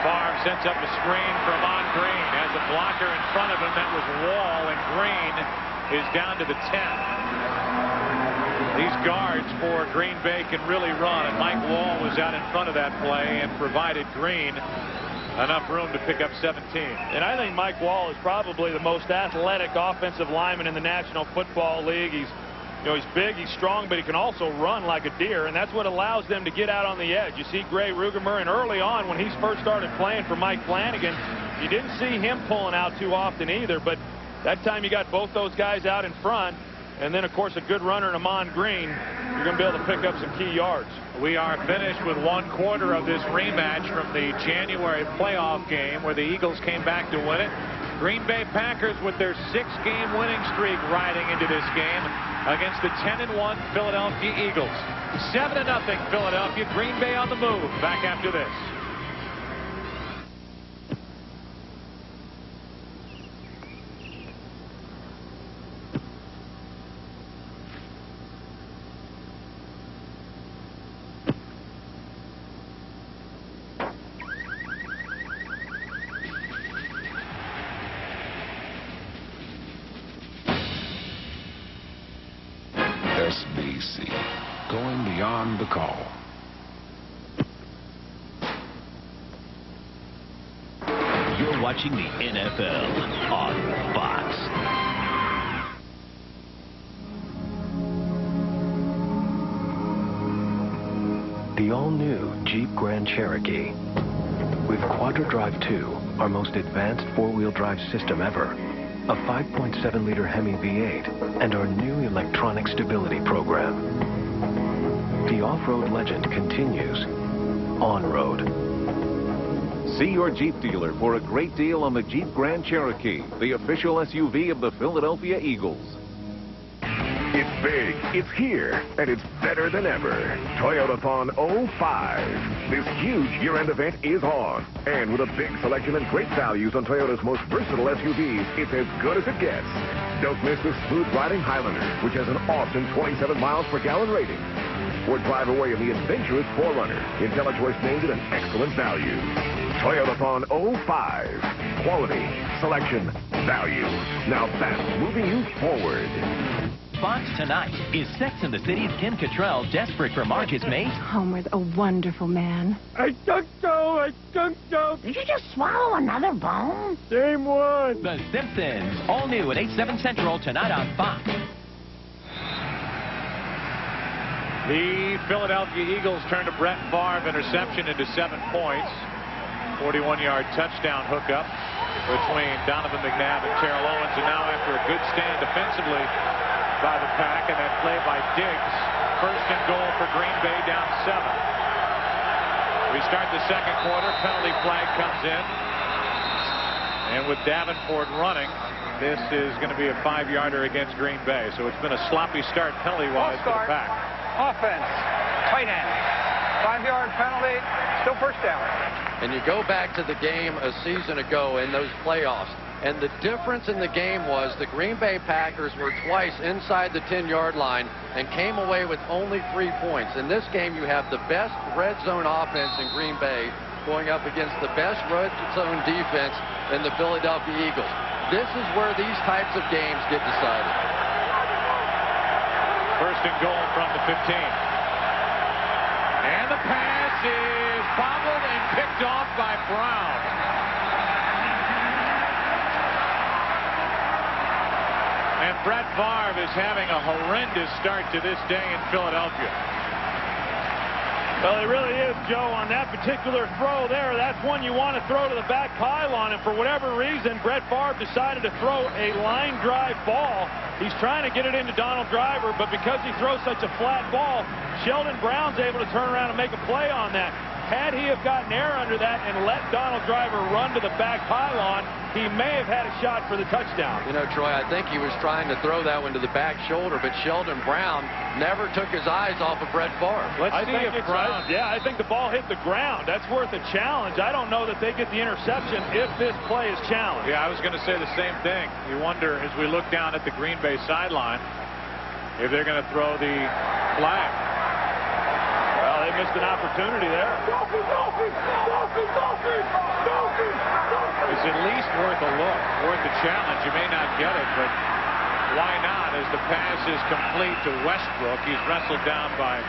Favre sends up a screen for Amon Green. Has a blocker in front of him. That was Wall, and Green is down to the 10. These guards for Green Bay can really run, and Mike Wall was out in front of that play and provided Green enough room to pick up 17. And I think Mike Wall is probably the most athletic offensive lineman in the National Football League. He's big, he's strong, but he can also run like a deer, and that's what allows them to get out on the edge. You see Gray Rugemer, and early on when he first started playing for Mike Flanagan, you didn't see him pulling out too often either, but that time you got both those guys out in front, and then, of course, a good runner in Amon Green. You're going to be able to pick up some key yards. We are finished with one quarter of this rematch from the January playoff game where the Eagles came back to win it. Green Bay Packers with their 6-game winning streak riding into this game. against the 10-1 Philadelphia Eagles. 7-0 Philadelphia. Green Bay on the move. Back after this. SBC, going beyond the call. You're watching the NFL on Fox. The all-new Jeep Grand Cherokee. With Quadra-Drive 2, our most advanced four-wheel drive system ever, a 5.7-liter Hemi V8, and our new electronic stability program. The off-road legend continues on-road. See your Jeep dealer for a great deal on the Jeep Grand Cherokee, the official SUV of the Philadelphia Eagles. It's big, it's here, and it's better than ever. Toyotathon 05. This huge year-end event is on. And with a big selection and great values on Toyota's most versatile SUVs, it's as good as it gets. Don't miss the smooth-riding Highlander, which has an awesome 27 miles per gallon rating. Or drive away in the adventurous 4Runner, IntelliChoice named it an excellent value. Toyotathon 05. Quality, selection, value. Now that's moving you forward. Fox tonight. Is Sex and the City's Ken Cottrell desperate for Marcus mate? Homer's a wonderful man. I don't know. Did you just swallow another bone? Same one. The Simpsons. All new at 8/7 Central tonight on Fox. The Philadelphia Eagles turn to Brett Favre interception into 7 points. 41-yard touchdown hookup between Donovan McNabb and Terrell Owens. And now after a good stand defensively by the Pack and that play by Diggs, 1st and goal for Green Bay, down 7. We start the second quarter. Penalty flag comes in. And with Davenport running, this is going to be a 5-yarder against Green Bay. So it's been a sloppy start penalty-wise for the Pack. Offense, tight end, 5-yard penalty, still first down. And you go back to the game a season ago in those playoffs, and the difference in the game was the Green Bay Packers were twice inside the 10-yard line and came away with only 3 points. In this game, you have the best red zone offense in Green Bay going up against the best red zone defense in the Philadelphia Eagles. This is where these types of games get decided. 1st and goal from the 15. And the pass is bobbled and picked off by Brown. And Brett Favre is having a horrendous start to this day in Philadelphia. Well, it really is, Joe. On that particular throw there, that's one you want to throw to the back pylon. And for whatever reason, Brett Favre decided to throw a line drive ball. He's trying to get it into Donald Driver, but because he throws such a flat ball, Sheldon Brown's able to turn around and make a play on that. Had he have gotten air under that and let Donald Driver run to the back pylon, he may have had a shot for the touchdown. You know, Troy, I think he was trying to throw that one to the back shoulder, but Sheldon Brown never took his eyes off of Brett Favre. Let's see if Brown... Yeah, I think the ball hit the ground. That's worth a challenge. I don't know that they get the interception if this play is challenged. Yeah, I was going to say the same thing. You wonder, as we look down at the Green Bay sideline, if they're going to throw the flag. Well, they missed an opportunity there. It's at least worth a look, worth a challenge. You may not get it, but why not? As the pass is complete to Westbrook, he's wrestled down by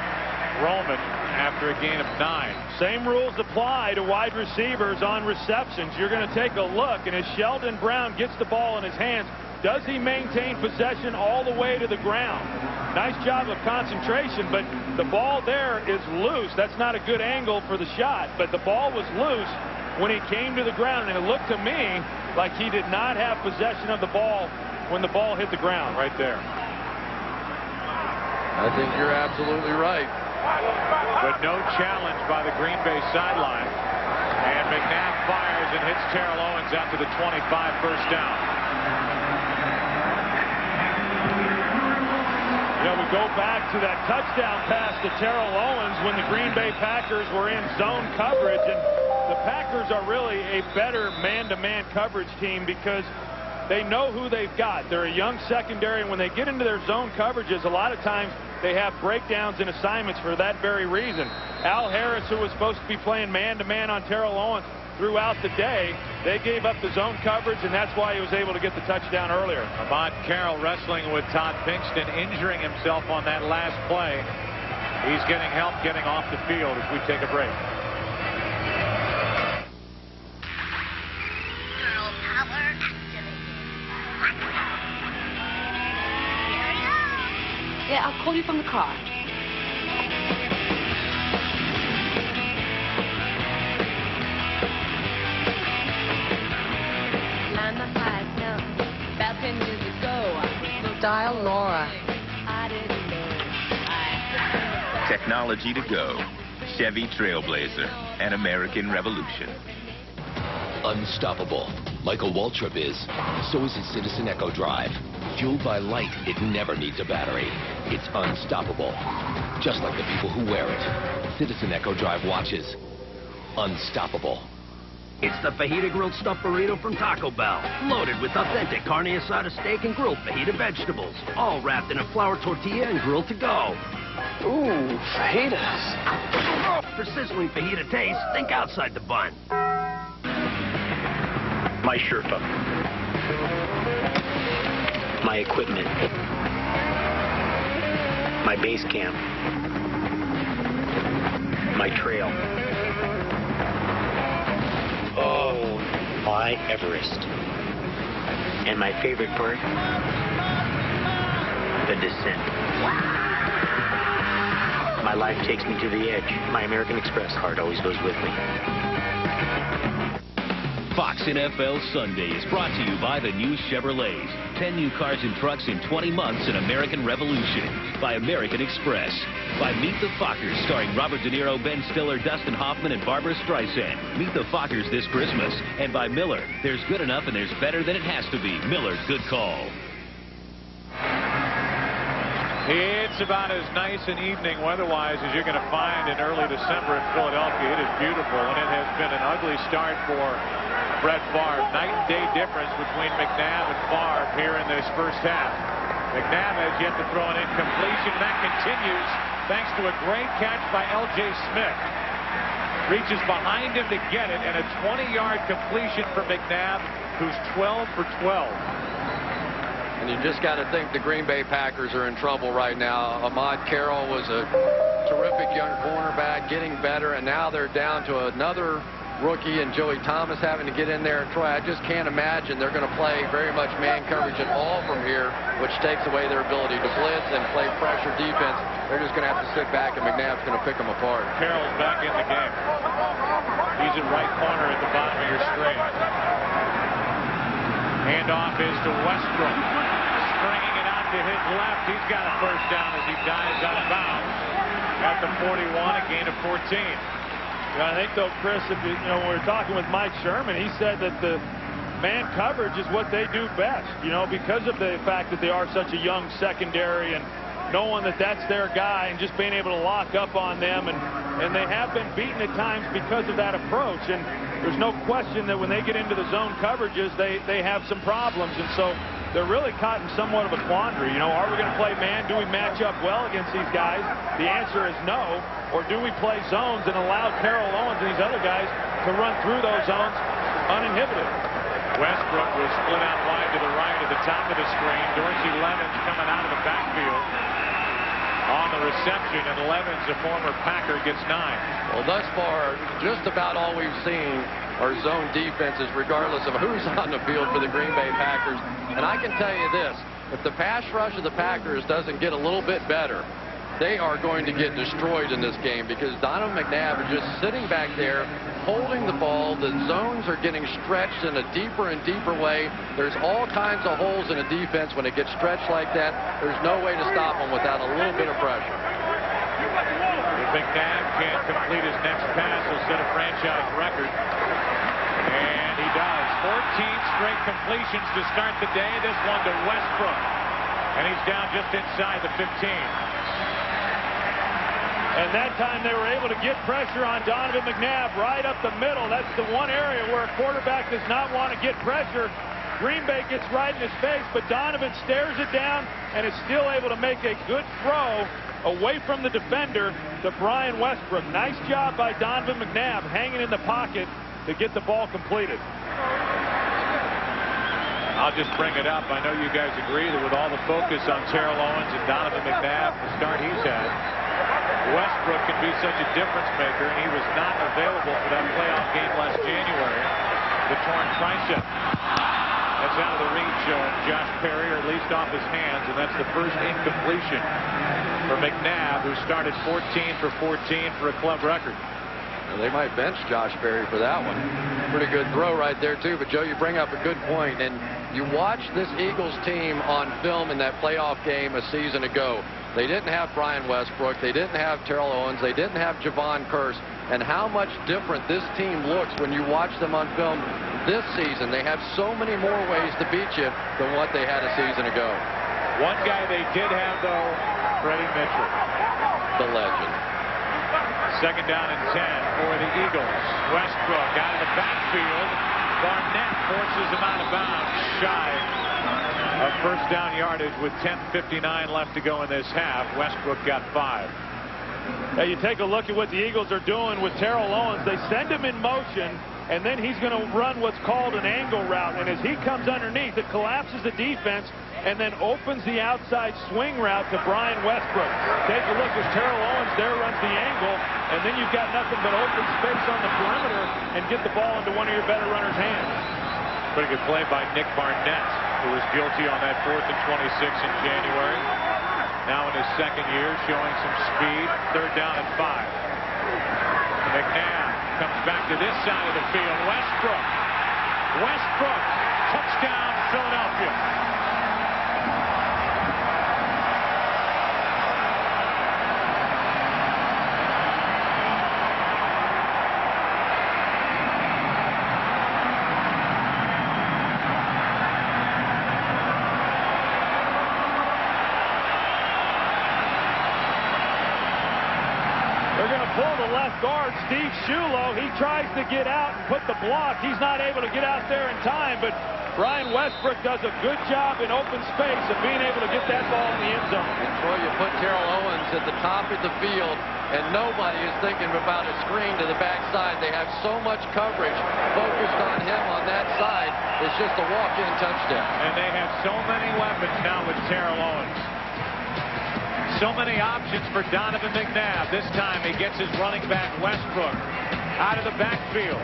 Roman after a gain of 9. Same rules apply to wide receivers on receptions. You're going to take a look, and as Sheldon Brown gets the ball in his hands, does he maintain possession all the way to the ground? Nice job of concentration, but the ball there is loose. That's not a good angle for the shot, but the ball was loose when he came to the ground, and it looked to me like he did not have possession of the ball when the ball hit the ground right there. I think you're absolutely right. But no challenge by the Green Bay sideline. And McNabb fires and hits Terrell Owens out to the 25, 1st down. You know, we go back to that touchdown pass to Terrell Owens when the Green Bay Packers were in zone coverage, and the Packers are really a better man-to-man coverage team because they know who they've got. They're a young secondary, and when they get into their zone coverages, a lot of times they have breakdowns in assignments for that very reason. Al Harris, who was supposed to be playing man-to-man on Terrell Owens throughout the day, they gave up the zone coverage, and that's why he was able to get the touchdown earlier. Ahmad Carroll wrestling with Todd Pinkston, injuring himself on that last play. He's getting help getting off the field as we take a break. Yeah, I'll call you from the car. Dial Laura. Technology to go. Chevy Trailblazer. An American Revolution. Unstoppable. Michael Waltrip is. So is his Citizen Echo Drive. Fueled by light, it never needs a battery. It's unstoppable. Just like the people who wear it. Citizen Echo Drive watches. Unstoppable. It's the fajita grilled stuffed burrito from Taco Bell. Loaded with authentic carne asada steak and grilled fajita vegetables. All wrapped in a flour tortilla and grilled to go. Ooh, fajitas. For sizzling fajita taste, think outside the bun. My Sherpa. My equipment. My base camp. My trail. Oh, my Everest. And my favorite part? The descent. My life takes me to the edge. My American Express card always goes with me. Fox NFL Sunday is brought to you by the new Chevrolets. 10 new cars and trucks in 20 months, an American Revolution. By American Express. By Meet the Fockers, starring Robert De Niro, Ben Stiller, Dustin Hoffman, and Barbara Streisand. Meet the Fockers this Christmas. And by Miller. There's good enough and there's better than it has to be. Miller, good call. It's about as nice an evening weather-wise as you're going to find in early December in Philadelphia. It is beautiful, and it has been an ugly start for Brett Favre. Night and day difference between McNabb and Favre here in this first half. McNabb has yet to throw an incompletion. That continues thanks to a great catch by L.J. Smith. Reaches behind him to get it, and a 20-yard completion for McNabb, who's 12 for 12. And you just got to think the Green Bay Packers are in trouble right now. Ahmad Carroll was a terrific young cornerback, getting better, and now they're down to another rookie and Joey Thomas having to get in there and try. I just can't imagine they're going to play very much man coverage at all from here, which takes away their ability to blitz and play pressure defense. They're just going to have to sit back, and McNabb's going to pick them apart. Carroll's back in the game. He's in right corner at the bottom of your screen. Handoff is to Westbrook. Stringing it out to his left. He's got a first down as he dives out of bounds at the 41, a gain of 14. I think, though, Chris, if we were talking with Mike Sherman, he said that the man coverage is what they do best, because of the fact that they are such a young secondary and knowing that that's their guy and just being able to lock up on them. And they have been beaten at times because of that approach. And there's no question that when they get into the zone coverages, they have some problems. And so they're really caught in somewhat of a quandary. Are we going to play man? Do we match up well against these guys? The answer is no. Or do we play zones and allow Terrell Owens and these other guys to run through those zones uninhibited? Westbrook was split out wide to the right at the top of the screen. Dorsey Levens coming out of the backfield on the reception, and Levens, a former Packer, gets 9. Well, thus far, just about all we've seen are zone defenses, regardless of who's on the field for the Green Bay Packers. And I can tell you this, if the pass rush of the Packers doesn't get a little bit better, they are going to get destroyed in this game, because Donovan McNabb is just sitting back there holding the ball. The zones are getting stretched in a deeper and deeper way. There's all kinds of holes in a defense when it gets stretched like that. There's no way to stop them without a little bit of pressure. If McNabb can't complete his next pass, he'll set a franchise record. And he does. 14 straight completions to start the day. This one to Westbrook. And he's down just inside the 15. And that time they were able to get pressure on Donovan McNabb right up the middle. That's the one area where a quarterback does not want to get pressure. Green Bay gets right in his face, but Donovan stares it down and is still able to make a good throw away from the defender to Brian Westbrook. Nice job by Donovan McNabb hanging in the pocket to get the ball completed. I'll just bring it up. I know you guys agree that with all the focus on Terrell Owens and Donovan McNabb, the start he's had, Westbrook can be such a difference maker, and he was not available for that playoff game last January. The torn tricep. That's out of the reach of Josh Perry, or at least off his hands, and that's the first incompletion for McNabb, who started 14 for 14 for a club record. Well, they might bench Josh Perry for that one. Pretty good throw right there, too. But, Joe, you bring up a good point. And you watch this Eagles team on film in that playoff game a season ago. They didn't have Brian Westbrook. They didn't have Terrell Owens. They didn't have Javon Curse. And how much different this team looks when you watch them on film this season. They have so many more ways to beat you than what they had a season ago. One guy they did have, though, Freddie Mitchell. The legend. Second down and 10 for the Eagles. Westbrook out of the backfield. Barnett forces him out of bounds, shy of first down yardage with 10:59 left to go in this half. Westbrook got 5. Now you take a look at what the Eagles are doing with Terrell Owens. They send him in motion, and then he's going to run what's called an angle route. And as he comes underneath, it collapses the defense and then opens the outside swing route to Brian Westbrook. Take a look as Terrell Owens there runs the angle, and then you've got nothing but open space on the perimeter and get the ball into one of your better runners' hands. Pretty good play by Nick Barnett, who was guilty on that 4th and 26 in January. Now in his second year, showing some speed. Third down and 5. McNabb comes back to this side of the field. Westbrook, touchdown, Philadelphia. Guard Steve Shulo, he tries to get out and put the block. He's not able to get out there in time, but Brian Westbrook does a good job in open space of being able to get that ball in the end zone. And Troy, you put Terrell Owens at the top of the field, and nobody is thinking about a screen to the backside. They have so much coverage focused on him on that side. It's just a walk-in touchdown. And they have so many weapons now with Terrell Owens. So many options for Donovan McNabb. This time he gets his running back Westbrook out of the backfield.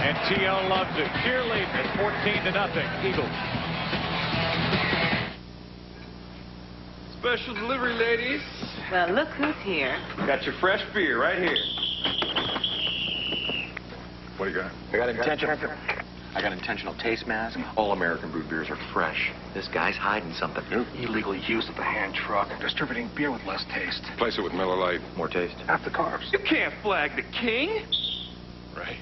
And T.O. loves it. Cheerleading at 14-0 Eagles. Special delivery, ladies. Well, look who's here. Got your fresh beer right here. What do you got? I got intentional taste mask. All American brewed beers are fresh. This guy's hiding something. Illegal use of the hand truck. Distributing beer with less taste. Place it with Miller Lite. More taste. Half the carbs. You can't flag the king. Right.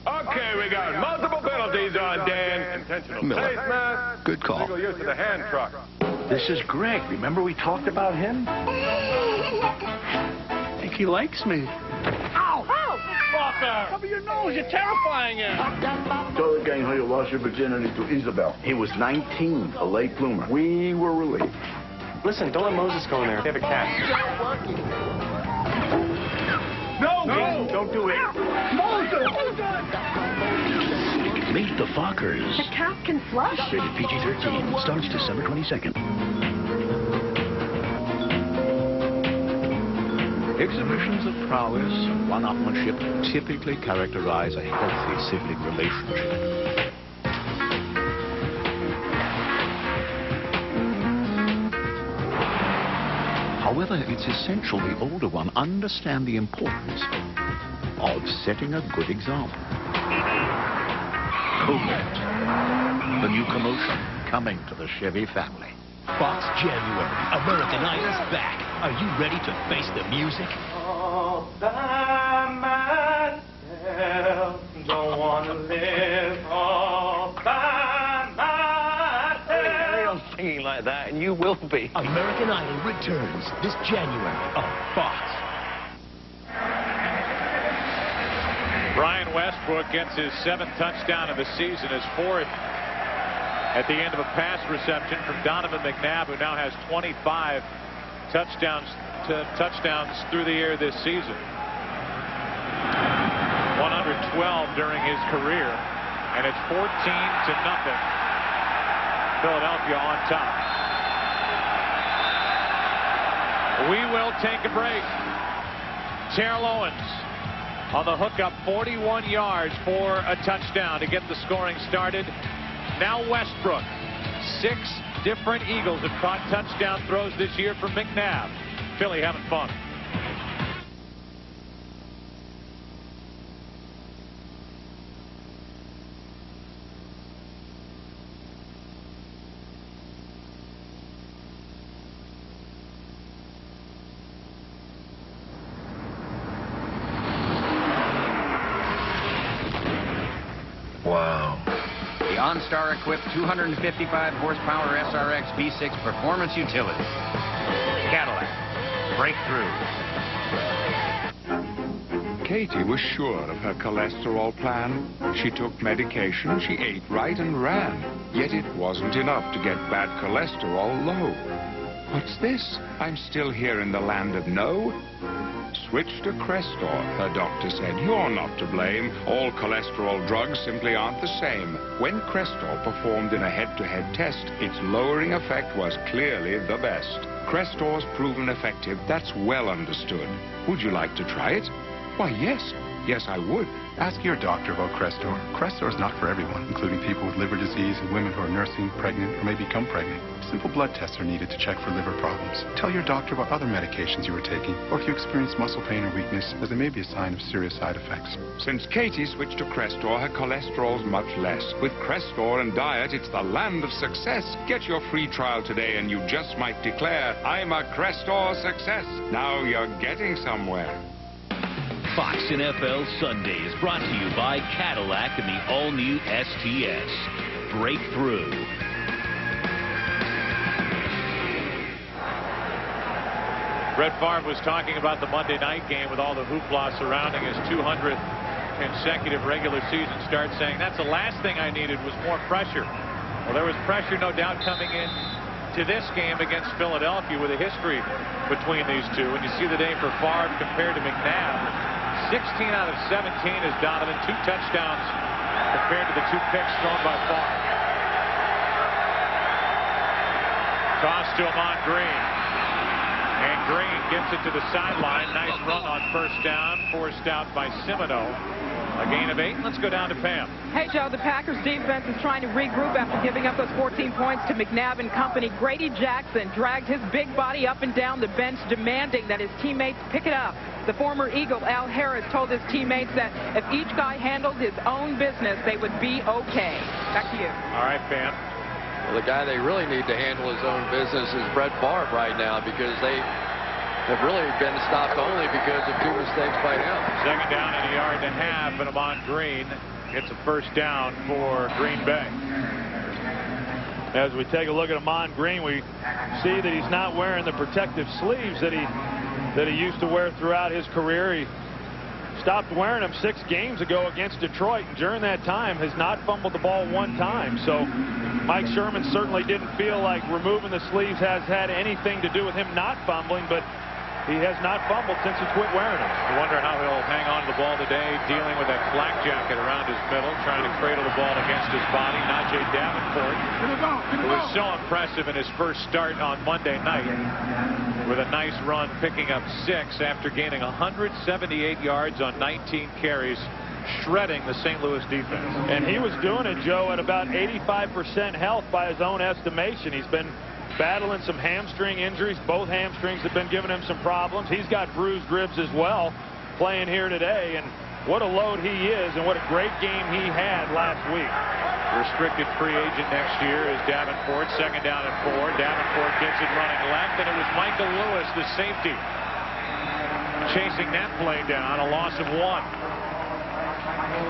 Okay, we got multiple penalties on Dan. Intentional Miller. Taste mask. Good call. Illegal use of the hand truck. This is Greg. Remember we talked about him? I think he likes me. Ow! Fucker! Cover your nose. You're terrifying him. Tell the gang how you lost your virginity to Isabel. He was 19, a late bloomer. We were relieved. Listen, don't let Moses go in there. They have a cat. No! Don't do it. Moses! Meet the Fockers. The cat can flush. Rated PG-13. Starts December 22nd. Exhibitions of prowess and one-upmanship typically characterize a healthy sibling relationship. However, it's essential the older one understand the importance of setting a good example. Comet, the new commotion coming to the Chevy family. Fox January. American Idol's back. Are you ready to face the music? All by myself. Don't want to live all by myself. Hey, I don't sing like that. you will be. American Idol returns this January on Fox. Brian Westbrook gets his 7th touchdown of the season, his 4th at the end of a pass reception from Donovan McNabb, who now has 25 touchdowns through the air this season. 112 during his career, and it's 14-0. Philadelphia on top. We will take a break. Terrell Owens on the hookup, 41 yards for a touchdown to get the scoring started. Now Westbrook. 6 different Eagles have caught touchdown throws this year from McNabb. Philly having fun. Wow. The OnStar equipped 255 horsepower SRX V6 performance utility. Cadillac. Breakthrough. Katie was sure of her cholesterol plan. She took medication, she ate right and ran. Yet it wasn't enough to get bad cholesterol low. What's this? I'm still here in the land of no. Switch to Crestor, her doctor said. You're not to blame. All cholesterol drugs simply aren't the same. When Crestor performed in a head-to-head test, its lowering effect was clearly the best. Crestor's proven effective, that's well understood. Would you like to try it? Why, yes. Yes, I would. Ask your doctor about Crestor. Crestor is not for everyone, including people with liver disease and women who are nursing, pregnant, or may become pregnant. Simple blood tests are needed to check for liver problems. Tell your doctor about other medications you are taking, or if you experience muscle pain or weakness, as there may be a sign of serious side effects. Since Katie switched to Crestor, her cholesterol's much less. With Crestor and diet, it's the land of success. Get your free trial today and you just might declare, I'm a Crestor success. Now you're getting somewhere. Fox NFL Sunday is brought to you by Cadillac and the all-new STS. Breakthrough. Brett Favre was talking about the Monday night game with all the hoopla surrounding his 200th consecutive regular season start, saying that's the last thing I needed was more pressure. Well, there was pressure, no doubt, coming in to this game against Philadelphia with a history between these two. And you see the day for Favre compared to McNabb. 16 out of 17 is Donovan, 2 touchdowns compared to the 2 picks thrown by Favre. Toss to Amon Green. And Green gets it to the sideline. Nice run on first down, forced out by Semino. A gain of 8. Let's go down to Pam. Hey, Joe, the Packers defense is trying to regroup after giving up those 14 points to McNabb and company. Grady Jackson dragged his big body up and down the bench, demanding that his teammates pick it up. The former Eagle, Al Harris, told his teammates that if each guy handled his own business, they would be okay. Back to you. All right, Pam. Well, the guy they really need to handle his own business is Brett Favre right now, because they have really been stopped only because of 2 mistakes by him. Second down and a yard and a half, and Amon Green gets a first down for Green Bay. As we take a look at Amon Green, we see that he's not wearing the protective sleeves that he used to wear throughout his career. He stopped wearing them 6 games ago against Detroit, and during that time has not fumbled the ball 1 time. So Mike Sherman certainly didn't feel like removing the sleeves has had anything to do with him not fumbling, but he has not fumbled since he quit wearing them. I wonder how he'll hang on to the ball today, dealing with that flak jacket around his middle, trying to cradle the ball against his body. Najee Davenport, who was so impressive in his first start on Monday night, with a nice run, picking up 6 after gaining 178 yards on 19 carries, shredding the St. Louis defense. And he was doing it, Joe, at about 85% health by his own estimation. He's been battling some hamstring injuries. Both hamstrings have been giving him some problems. He's got bruised ribs as well, playing here today. And what a load he is, and what a great game he had last week. Restricted free agent next year is Davenport. Second down and 4. Davenport gets it running left, and it was Michael Lewis, the safety, chasing that play down. A loss of 1.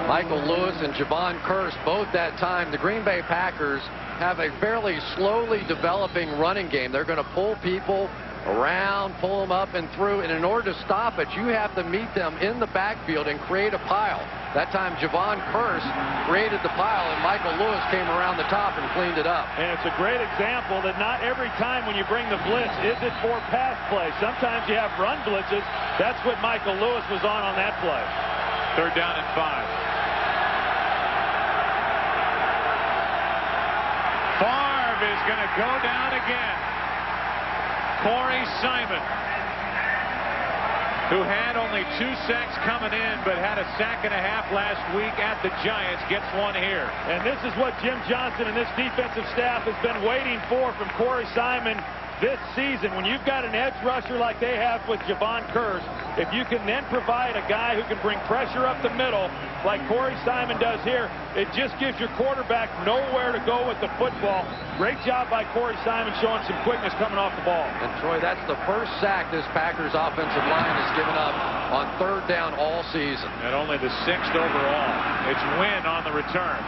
Michael Lewis and Javon Curse, both that time. The Green Bay Packers have a fairly slowly developing running game. They're going to pull people around, pull them up and through, and in order to stop it, you have to meet them in the backfield and create a pile. That time, Javon Curse created the pile, and Michael Lewis came around the top and cleaned it up. And it's a great example that not every time when you bring the blitz is it for pass play. Sometimes you have run blitzes. That's what Michael Lewis was on that play. 3rd down and 5. Favre is going to go down again. Corey Simon, who had only 2 sacks coming in, but had a sack and a half last week at the Giants, gets one here. And this is what Jim Johnson and this defensive staff has been waiting for from Corey Simon this season. When you've got an edge rusher like they have with Javon Curse, if you can then provide a guy who can bring pressure up the middle like Corey Simon does here, it just gives your quarterback nowhere to go with the football. Great job by Corey Simon showing some quickness coming off the ball. And Troy, that's the first sack this Packers offensive line has given up on 3rd down all season. And only the 6th overall. It's Wynn on the return.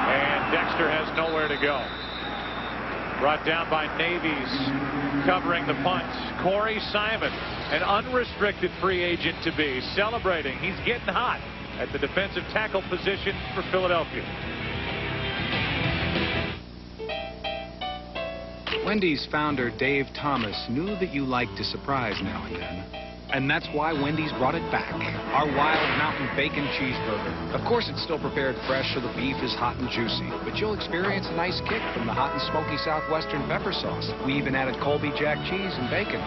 And Dexter has nowhere to go. Brought down by Navy's covering the punt. Corey Simon, an unrestricted free agent to be, celebrating. He's getting hot at the defensive tackle position for Philadelphia. Wendy's founder Dave Thomas knew that you liked to surprise now and then. And that's why Wendy's brought it back. Our Wild Mountain Bacon Cheeseburger. Of course, it's still prepared fresh so the beef is hot and juicy. But you'll experience a nice kick from the hot and smoky Southwestern pepper sauce. We even added Colby Jack cheese and bacon.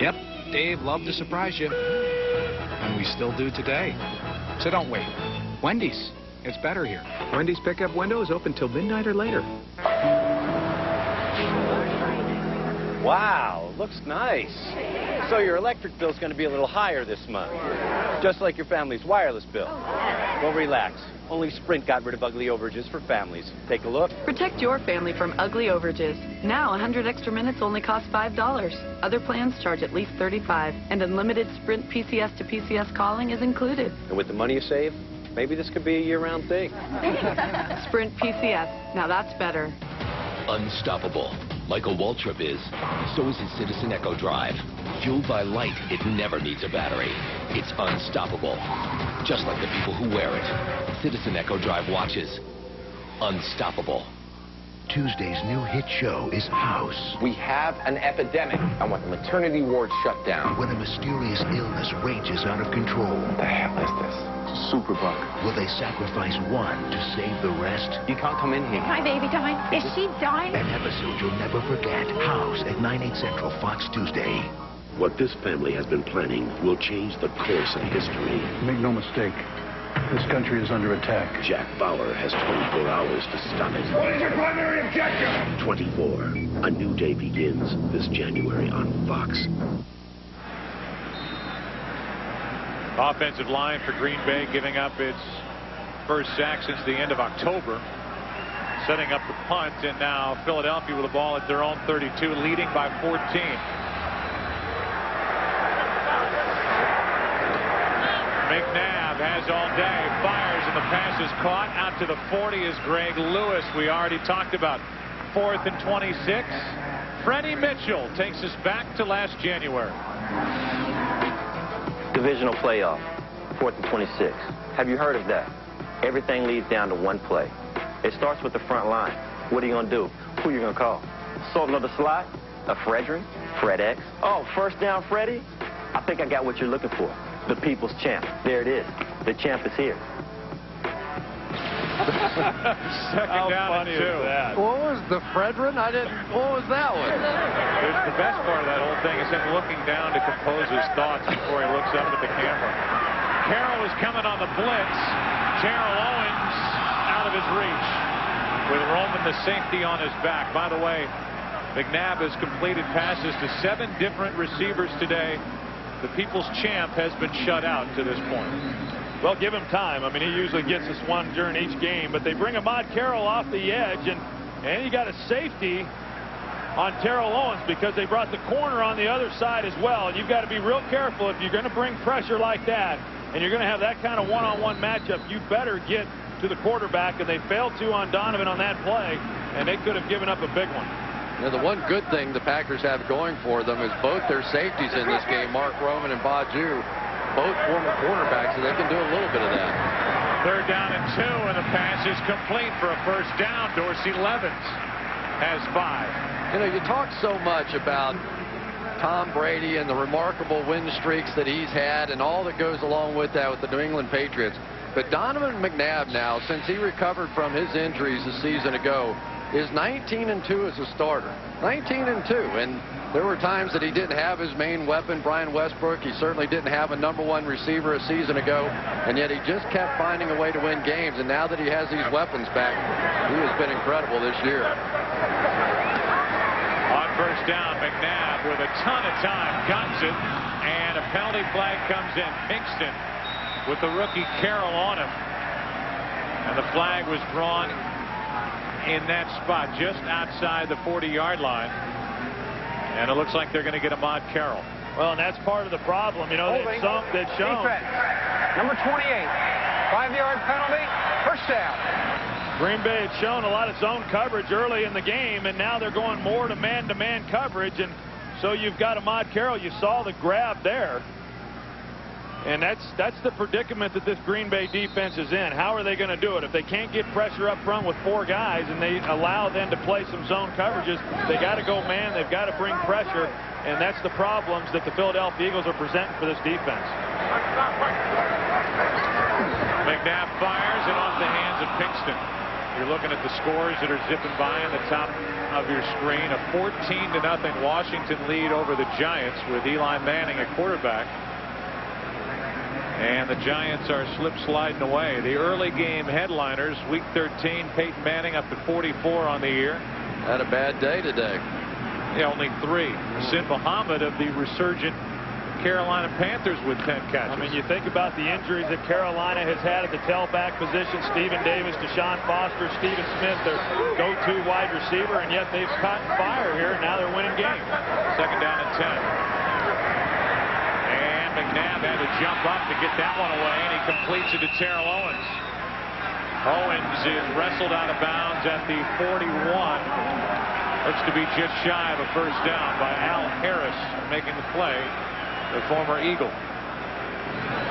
Yep, Dave loved to surprise you. And we still do today. So don't wait. Wendy's. It's better here. Wendy's pickup window is open till midnight or later. Wow, looks nice. So your electric bill's going to be a little higher this month, just like your family's wireless bill. Well, relax. Only Sprint got rid of ugly overages for families. Take a look. Protect your family from ugly overages. Now, 100 extra minutes only cost $5. Other plans charge at least $35, and unlimited Sprint PCS to PCS calling is included. And with the money you save, maybe this could be a year-round thing. Sprint PCS. Now that's better. Unstoppable. Michael Waltrip is. So is his Citizen Echo Drive. Fueled by light, it never needs a battery. It's unstoppable. Just like the people who wear it. Citizen Echo Drive watches. Unstoppable. Tuesday's new hit show is House. We have an epidemic. I want the maternity ward shut down. When a mysterious illness rages out of control. What the hell is this? It's a superbug. Will they sacrifice one to save the rest? You can't come in here. My baby dying. Is she dying? An episode you'll never forget. House at 9/8 Central, Fox Tuesday. What this family has been planning will change the course of history. Make no mistake. This country is under attack. Jack Bauer has 24 hours to stop it. What is your primary objective? 24. A new day begins this January on Fox. Offensive line for Green Bay giving up its first sack since the end of October. Setting up the punt, and now Philadelphia with the ball at their own 32, leading by 14. McNabb has all day, fires, and the pass is caught. Out to the 40 is Greg Lewis. We already talked about 4th and 26. Freddie Mitchell takes us back to last January. Divisional playoff, 4th and 26. Have you heard of that? Everything leads down to one play. It starts with the front line. What are you going to do? Who are you going to call? Sultan of the slot? A Fredrin? Fred X? Oh, first down Freddie? I think I got what you're looking for. The people's champ. There it is. The champ is here. Second down and 2. What was the Fredrin? What was that one? The best part of that whole thing is him looking down to compose his thoughts before he looks up at the camera. Carroll is coming on the blitz. Terrell Owens out of his reach with Roman the safety on his back. By the way, McNabb has completed passes to 7 different receivers today. The people's champ has been shut out to this point. Well, give him time. I mean, he usually gets us one during each game, but they bring Ahmad Carroll off the edge, and you got a safety on Terrell Owens because they brought the corner on the other side as well. And you've got to be real careful if you're going to bring pressure like that, and you're going to have that kind of one-on-one matchup. You better get to the quarterback, and they failed to on Donovan on that play, and they could have given up a big one. You know, the one good thing the Packers have going for them is both their safeties in this game, Mark Roman and Baju, both former quarterbacks, so they can do a little bit of that. 3rd down and 2, and the pass is complete for a first down. Dorsey Levens has 5. You know, you talk so much about Tom Brady and the remarkable win streaks that he's had and all that goes along with that with the New England Patriots. But Donovan McNabb now, since he recovered from his injuries a season ago, is 19-2 as a starter. 19-2. And there were times that he didn't have his main weapon, Brian Westbrook. He certainly didn't have a #1 receiver a season ago. And yet he just kept finding a way to win games. And now that he has these weapons back, he has been incredible this year. On first down, McNabb with a ton of time guns it, and a penalty flag comes in. Pinkston with the rookie Carroll on him, and the flag was drawn in that spot just outside the 40-yard line, and it looks like they're going to get Ahmad Carroll. Well, and that's part of the problem. You know, they've shown. Defense. Number 28, 5-yard penalty, first down. Green Bay had shown a lot of zone coverage early in the game, and now they're going more to man-to-man coverage, and so you've got Ahmad Carroll. You saw the grab there. And that's the predicament that this Green Bay defense is in. How are they going to do it? If they can't get pressure up front with 4 guys and they allow them to play some zone coverages, they got to go man. They've got to bring pressure, and that's the problems that the Philadelphia Eagles are presenting for this defense. McNabb fires it off the hands of Pinkston. You're looking at the scores that are zipping by on the top of your screen. A 14-0 Washington lead over the Giants with Eli Manning at quarterback. And the Giants are slip-sliding away. The early game headliners, Week 13, Peyton Manning up to 44 on the year. Had a bad day today. Yeah, only 3. Sid Muhammad of the resurgent Carolina Panthers with 10 catches. I mean, you think about the injuries that Carolina has had at the tailback position. Stephen Davis, Deshaun Foster, Stephen Smith, their go-to wide receiver, and yet they've caught fire here, and now they're winning games. 2nd down and 10. McNabb had to jump up to get that one away, and he completes it to Terrell Owens. Owens is wrestled out of bounds at the 41. Looks to be just shy of a first down by Al Harris making the play, the former Eagle.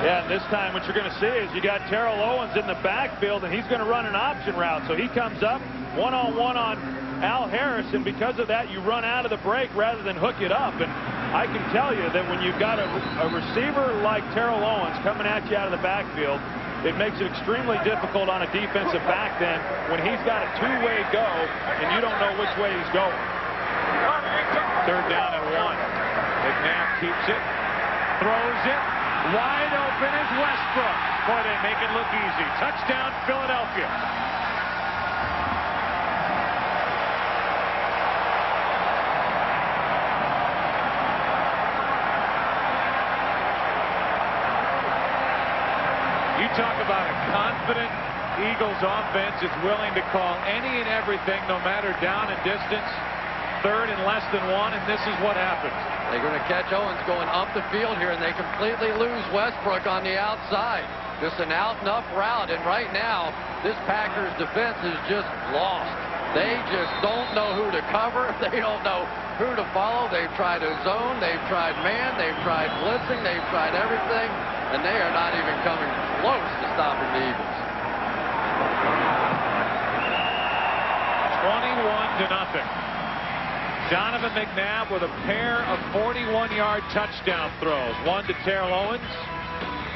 Yeah, and this time what you're going to see is you got Terrell Owens in the backfield, and he's going to run an option route. So he comes up one-on-one on Al Harris, and because of that, you run out of the break rather than hook it up. And I can tell you that when you've got a receiver like Terrell Owens coming at you out of the backfield, it makes it extremely difficult on a defensive back then when he's got a two-way go and you don't know which way he's going. 3rd down and 1. McNabb keeps it, throws it, wide open is Westbrook. Boy, they make it look easy. Touchdown, Philadelphia. Talk about a confident Eagles offense. It's willing to call any and everything, no matter down and distance. 3rd and less than 1, and this is what happens. They're going to catch Owens going up the field here, and they completely lose Westbrook on the outside. Just an out-and-up route, and right now, this Packers defense is just lost. They just don't know who to cover. They don't know who to follow. They've tried a zone. They've tried man. They've tried blitzing. They've tried everything. And they are not even coming close to stopping the Eagles. 21-0. Donovan McNabb with a pair of 41-yard touchdown throws. One to Terrell Owens.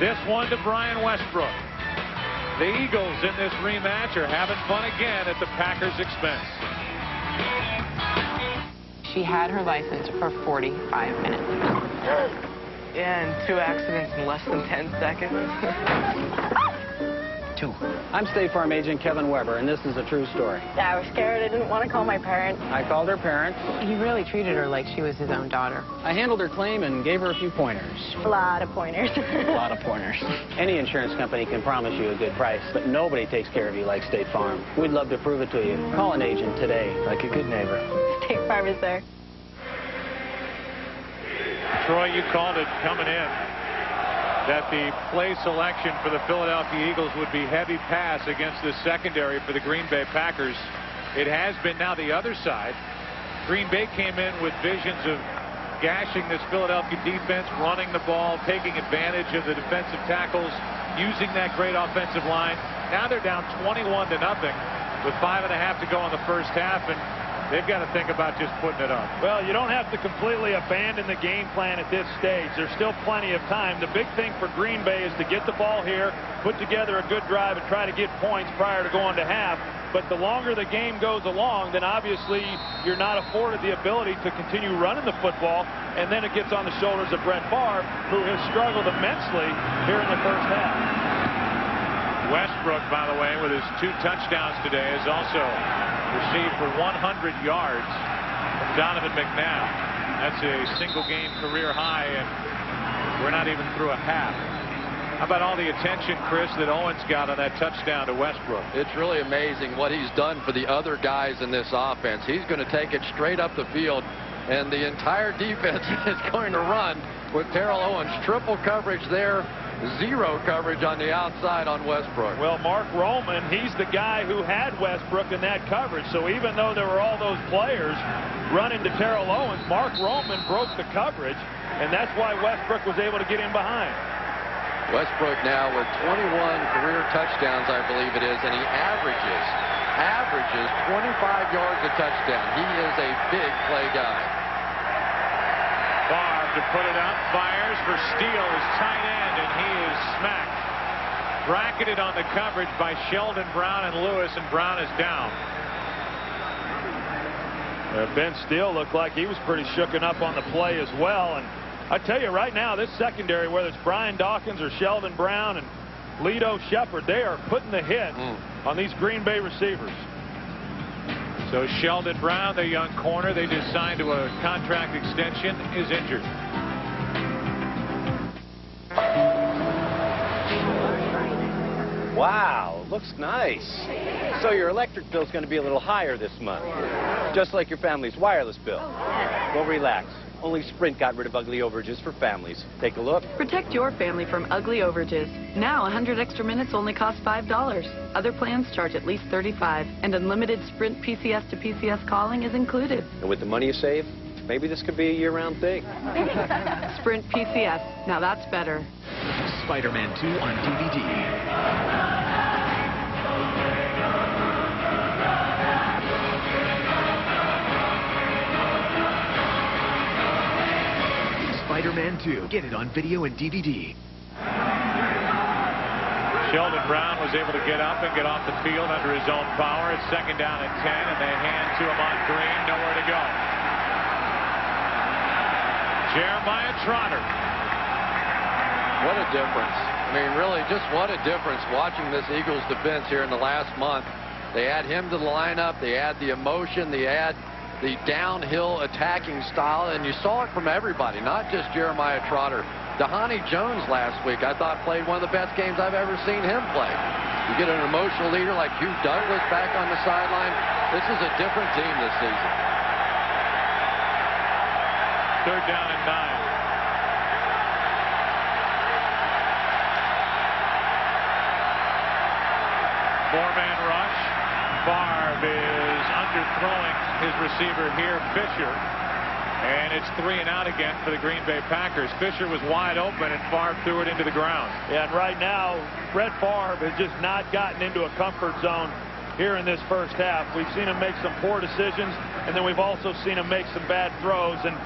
This one to Brian Westbrook. The Eagles in this rematch are having fun again at the Packers' expense. She had her license for 45 minutes. Yeah, and 2 accidents in less than 10 seconds. 2. I'm State Farm Agent Kevin Weber, and this is a true story. Yeah, I was scared. I didn't want to call my parents. I called her parents. He really treated her like she was his own daughter. I handled her claim and gave her a few pointers. A lot of pointers. A lot of pointers. Any insurance company can promise you a good price, but nobody takes care of you like State Farm. We'd love to prove it to you. Call an agent today, like a good neighbor. State Farm is there. Troy, you called it coming in. that the play selection for the Philadelphia Eagles would be heavy pass against the secondary for the Green Bay Packers. It has been now the other side. Green Bay came in with visions of gashing this Philadelphia defense, running the ball, taking advantage of the defensive tackles, using that great offensive line. Now they're down 21-0 with 5.5 to go in the first half, and they've got to think about just putting it up. Well, you don't have to completely abandon the game plan at this stage. There's still plenty of time. The big thing for Green Bay is to get the ball here, put together a good drive, and try to get points prior to going to half. But the longer the game goes along, then obviously you're not afforded the ability to continue running the football, and then it gets on the shoulders of Brett Favre, who has struggled immensely here in the first half. Westbrook, by the way, with his 2 touchdowns today, has also received for 100 yards from Donovan McNabb. That's a single-game career high, and we're not even through a half. How about all the attention, Chris, that Owens got on that touchdown to Westbrook? It's really amazing what he's done for the other guys in this offense. He's going to take it straight up the field, and the entire defense is going to run with Terrell Owens. Triple coverage there. 0 coverage on the outside on Westbrook. Well, Mark Roman, he's the guy who had Westbrook in that coverage. So even though there were all those players running to Terrell Owens, Mark Roman broke the coverage, and that's why Westbrook was able to get in behind. Westbrook now with 21 career touchdowns, I believe it is, and he averages 25 yards a touchdown. He is a big play guy. Favre to put it up, fires for Steele, his tight end, and he is smacked. Bracketed on the coverage by Sheldon Brown and Lewis, and Brown is down. Ben Steele looked like he was pretty shooken up on the play as well. And I tell you right now, this secondary, whether it's Brian Dawkins or Sheldon Brown and Lito Shepard, they are putting the hit on these Green Bay receivers. So Sheldon Brown, their young corner, they just signed to a contract extension, is injured. Wow, looks nice. So your electric bill's going to be a little higher this month, just like your family's wireless bill. Well, relax. Only Sprint got rid of ugly overages for families. Take a look. Protect your family from ugly overages. Now 100 extra minutes only cost $5. Other plans charge at least $35, and unlimited Sprint PCS to PCS calling is included. And with the money you save, maybe this could be a year-round thing. Sprint PCS. Now that's better. Spider-Man 2 on DVD. Spider-Man 2. Get it on video and DVD. Sheldon Brown was able to get up and get off the field under his own power. It's 2nd down and 10, and they hand to him on Green. Nowhere to go. Jeremiah Trotter. What a difference. I mean, really, just what a difference watching this Eagles defense here in the last month. They add him to the lineup. They add the emotion. They add the downhill attacking style, and you saw it from everybody, not just Jeremiah Trotter. Dhani Jones last week, I thought, played one of the best games I've ever seen him play. You get an emotional leader like Hugh Douglas back on the sideline. This is a different team this season. 3rd down and 9. Four-man rush. Favre is underthrowing his receiver here, Fisher. And it's 3 and out again for the Green Bay Packers. Fisher was wide open, and Favre threw it into the ground. Yeah, and right now, Brett Favre has just not gotten into a comfort zone here in this first half. We've seen him make some poor decisions, and then we've also seen him make some bad throws. And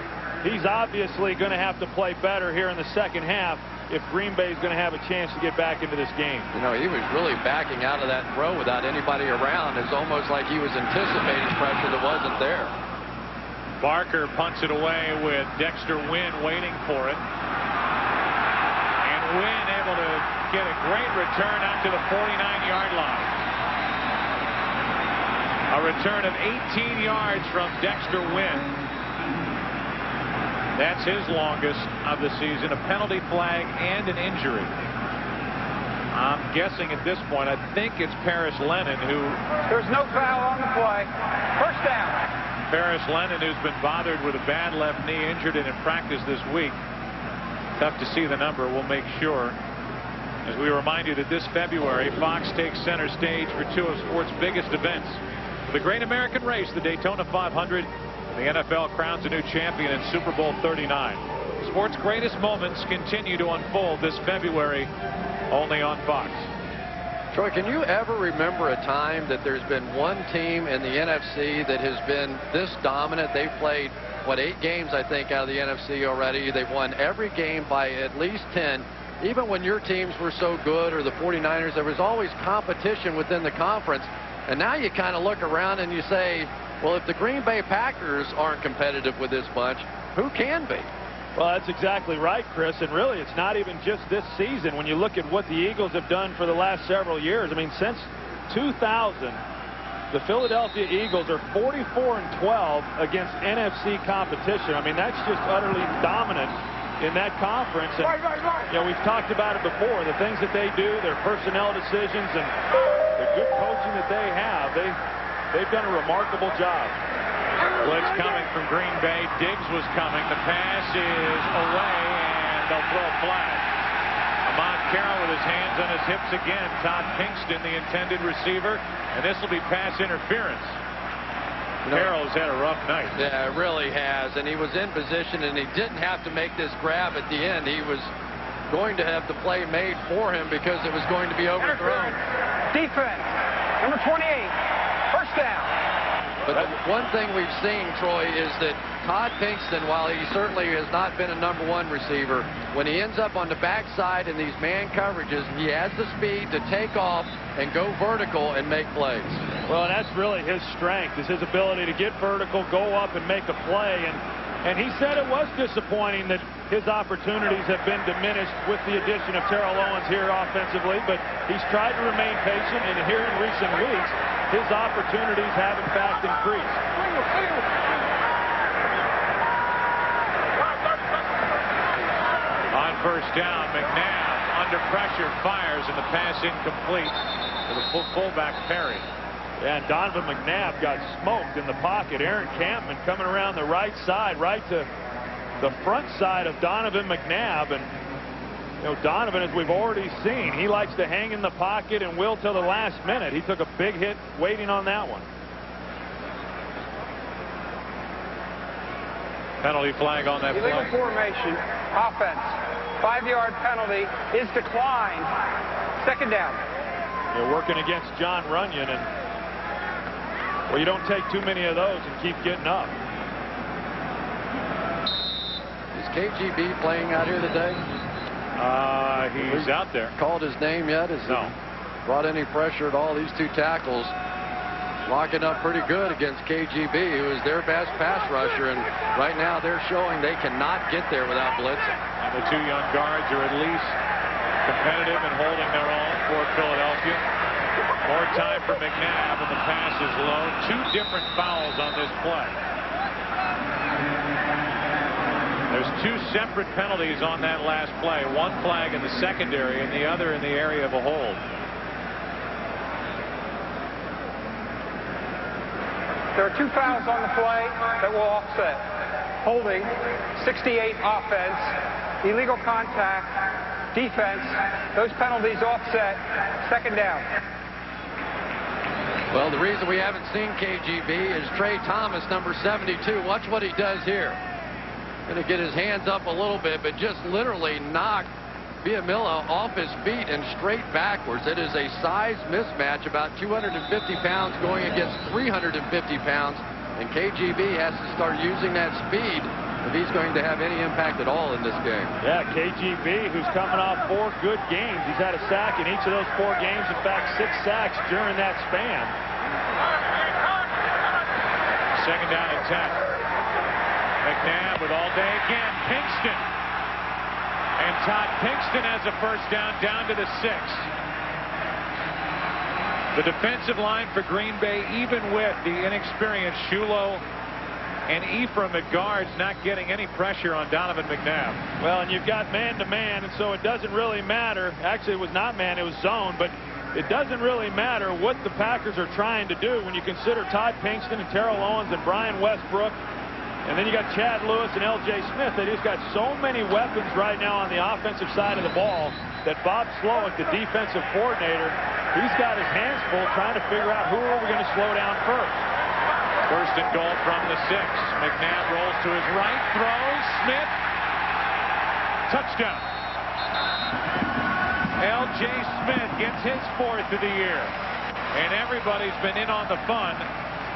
he's obviously going to have to play better here in the second half if Green Bay is going to have a chance to get back into this game. You know, he was really backing out of that throw without anybody around. It's almost like he was anticipating pressure that wasn't there. Barker punts it away with Dexter Wynn waiting for it. And Wynn able to get a great return out to the 49-yard line. A return of 18 yards from Dexter Wynn. That's his longest of the season. A penalty flag and an injury. I'm guessing at this point, I think it's Paris Lennon who... There's no foul on the play. First down. Paris Lennon, who's been bothered with a bad left knee, injured it in practice this week. Tough to see the number. We'll make sure. As we remind you that this February, Fox takes center stage for two of sports' biggest events. The Great American Race, the Daytona 500. The NFL crowns a new champion in Super Bowl 39. Sports' greatest moments continue to unfold this February, only on Fox. Troy, can you ever remember a time that there's been one team in the NFC that has been this dominant? They've played, what, 8 games, I think, out of the NFC already. They've won every game by at least 10. Even when your teams were so good, or the 49ers, there was always competition within the conference. And now you kind of look around and you say, well, if the Green Bay Packers aren't competitive with this bunch, who can be? Well, that's exactly right, Chris. And really, it's not even just this season. When you look at what the Eagles have done for the last several years, I mean, since 2000, the Philadelphia Eagles are 44-12 against NFC competition. I mean, that's just utterly dominant in that conference. And, you know, we've talked about it before. The things that they do, their personnel decisions, and the good coaching that they have, they've done a remarkable job. Blitz coming from Green Bay. Diggs was coming. The pass is away, and they'll throw a flag. Ahmad Carroll with his hands on his hips again. Todd Pinkston, the intended receiver, and this will be pass interference. Carroll's had a rough night. Yeah, it really has, and he was in position, and he didn't have to make this grab at the end. He was going to have the play made for him because it was going to be overthrown. Defense, number 28, first down. But the one thing we've seen, Troy, is that Todd Pinkston, while he certainly has not been a #1 receiver, when he ends up on the backside in these man coverages, he has the speed to take off and go vertical and make plays. Well, and that's really his strength, is his ability to get vertical, go up and make a play. And he said it was disappointing that his opportunities have been diminished with the addition of Terrell Owens here offensively, but he's tried to remain patient, and here in recent weeks, his opportunities have in fact increased. On first down, McNabb under pressure fires, and the pass incomplete to the fullback Perry. And Donovan McNabb got smoked in the pocket. Aaron Campman coming around the right side, right to the front side of Donovan McNabb. And, you know, Donovan, as we've already seen, he likes to hang in the pocket and will till the last minute. He took a big hit waiting on that one. Penalty flag on that play. Illegal formation, offense. 5-yard penalty is declined. Second down. You're working against John Runyon, and well, you don't take too many of those and keep getting up. Is KGB playing out here today? He's out there. Called his name yet? Has no. Brought any pressure at all? These two tackles locking up pretty good against KGB, who is their best pass rusher, and right now they're showing they cannot get there without blitzing. And the two young guards are at least competitive and holding their own for Philadelphia. More time for McNabb, and the pass is low. 2 different fouls on this play. There's 2 separate penalties on that last play. One flag in the secondary and the other in the area of a hold. There are 2 fouls on the play that will offset. Holding, 68 offense, illegal contact, defense. Those penalties offset. Second down. Well, the reason we haven't seen KGB is Trey Thomas, number 72. Watch what he does here. Going to get his hands up a little bit, but just literally knock Villamilla off his feet and straight backwards. It is a size mismatch, about 250 pounds going against 350 pounds, and KGB has to start using that speed if he's going to have any impact at all in this game. Yeah, KGB, who's coming off 4 good games. He's had a sack in each of those 4 games. In fact, 6 sacks during that span. Second down and 10. McNabb with all day again. Pinkston. And Todd Pinkston has a first down to the 6. The defensive line for Green Bay, even with the inexperienced Shulo and Ephraim at guards, not getting any pressure on Donovan McNabb. Well, and you've got man-to-man, and so it doesn't really matter. Actually, it was not man, it was zone, but it doesn't really matter what the Packers are trying to do when you consider Todd Pinkston and Terrell Owens and Brian Westbrook And then you got Chad Lewis and L.J. Smith. They just got so many weapons right now on the offensive side of the ball that Bob Slowick, the defensive coordinator, he's got his hands full trying to figure out who are we going to slow down first. First and goal from the 6. McNabb rolls to his right, throws, Smith, touchdown. L.J. Smith gets his 4th of the year. And everybody's been in on the fun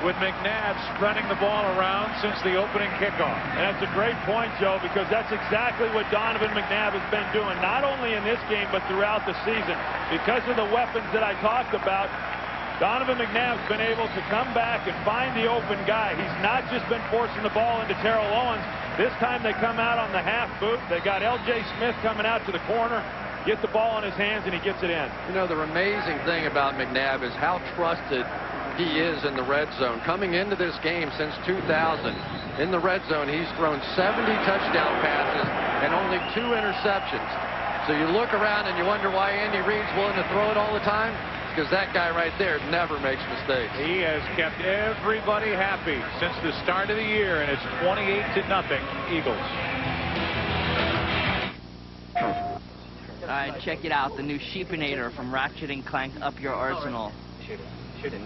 with McNabb spreading the ball around since the opening kickoff. And that's a great point, Joe, because that's exactly what Donovan McNabb has been doing, not only in this game, but throughout the season. Because of the weapons that I talked about, Donovan McNabb's been able to come back and find the open guy. He's not just been forcing the ball into Terrell Owens. This time they come out on the half boot. They got L.J. Smith coming out to the corner, get the ball in his hands, and he gets it in. You know, the amazing thing about McNabb is how trusted he is in the red zone. Coming into this game since 2000, in the red zone, he's thrown 70 touchdown passes and only 2 interceptions. So you look around and you wonder why Andy Reid's willing to throw it all the time. Because that guy right there never makes mistakes. He has kept everybody happy since the start of the year, and it's 28-0 Eagles. All right, check it out. The new Sheepinator from Ratchet & Clank Up Your Arsenal. Shoot it. Shoot it.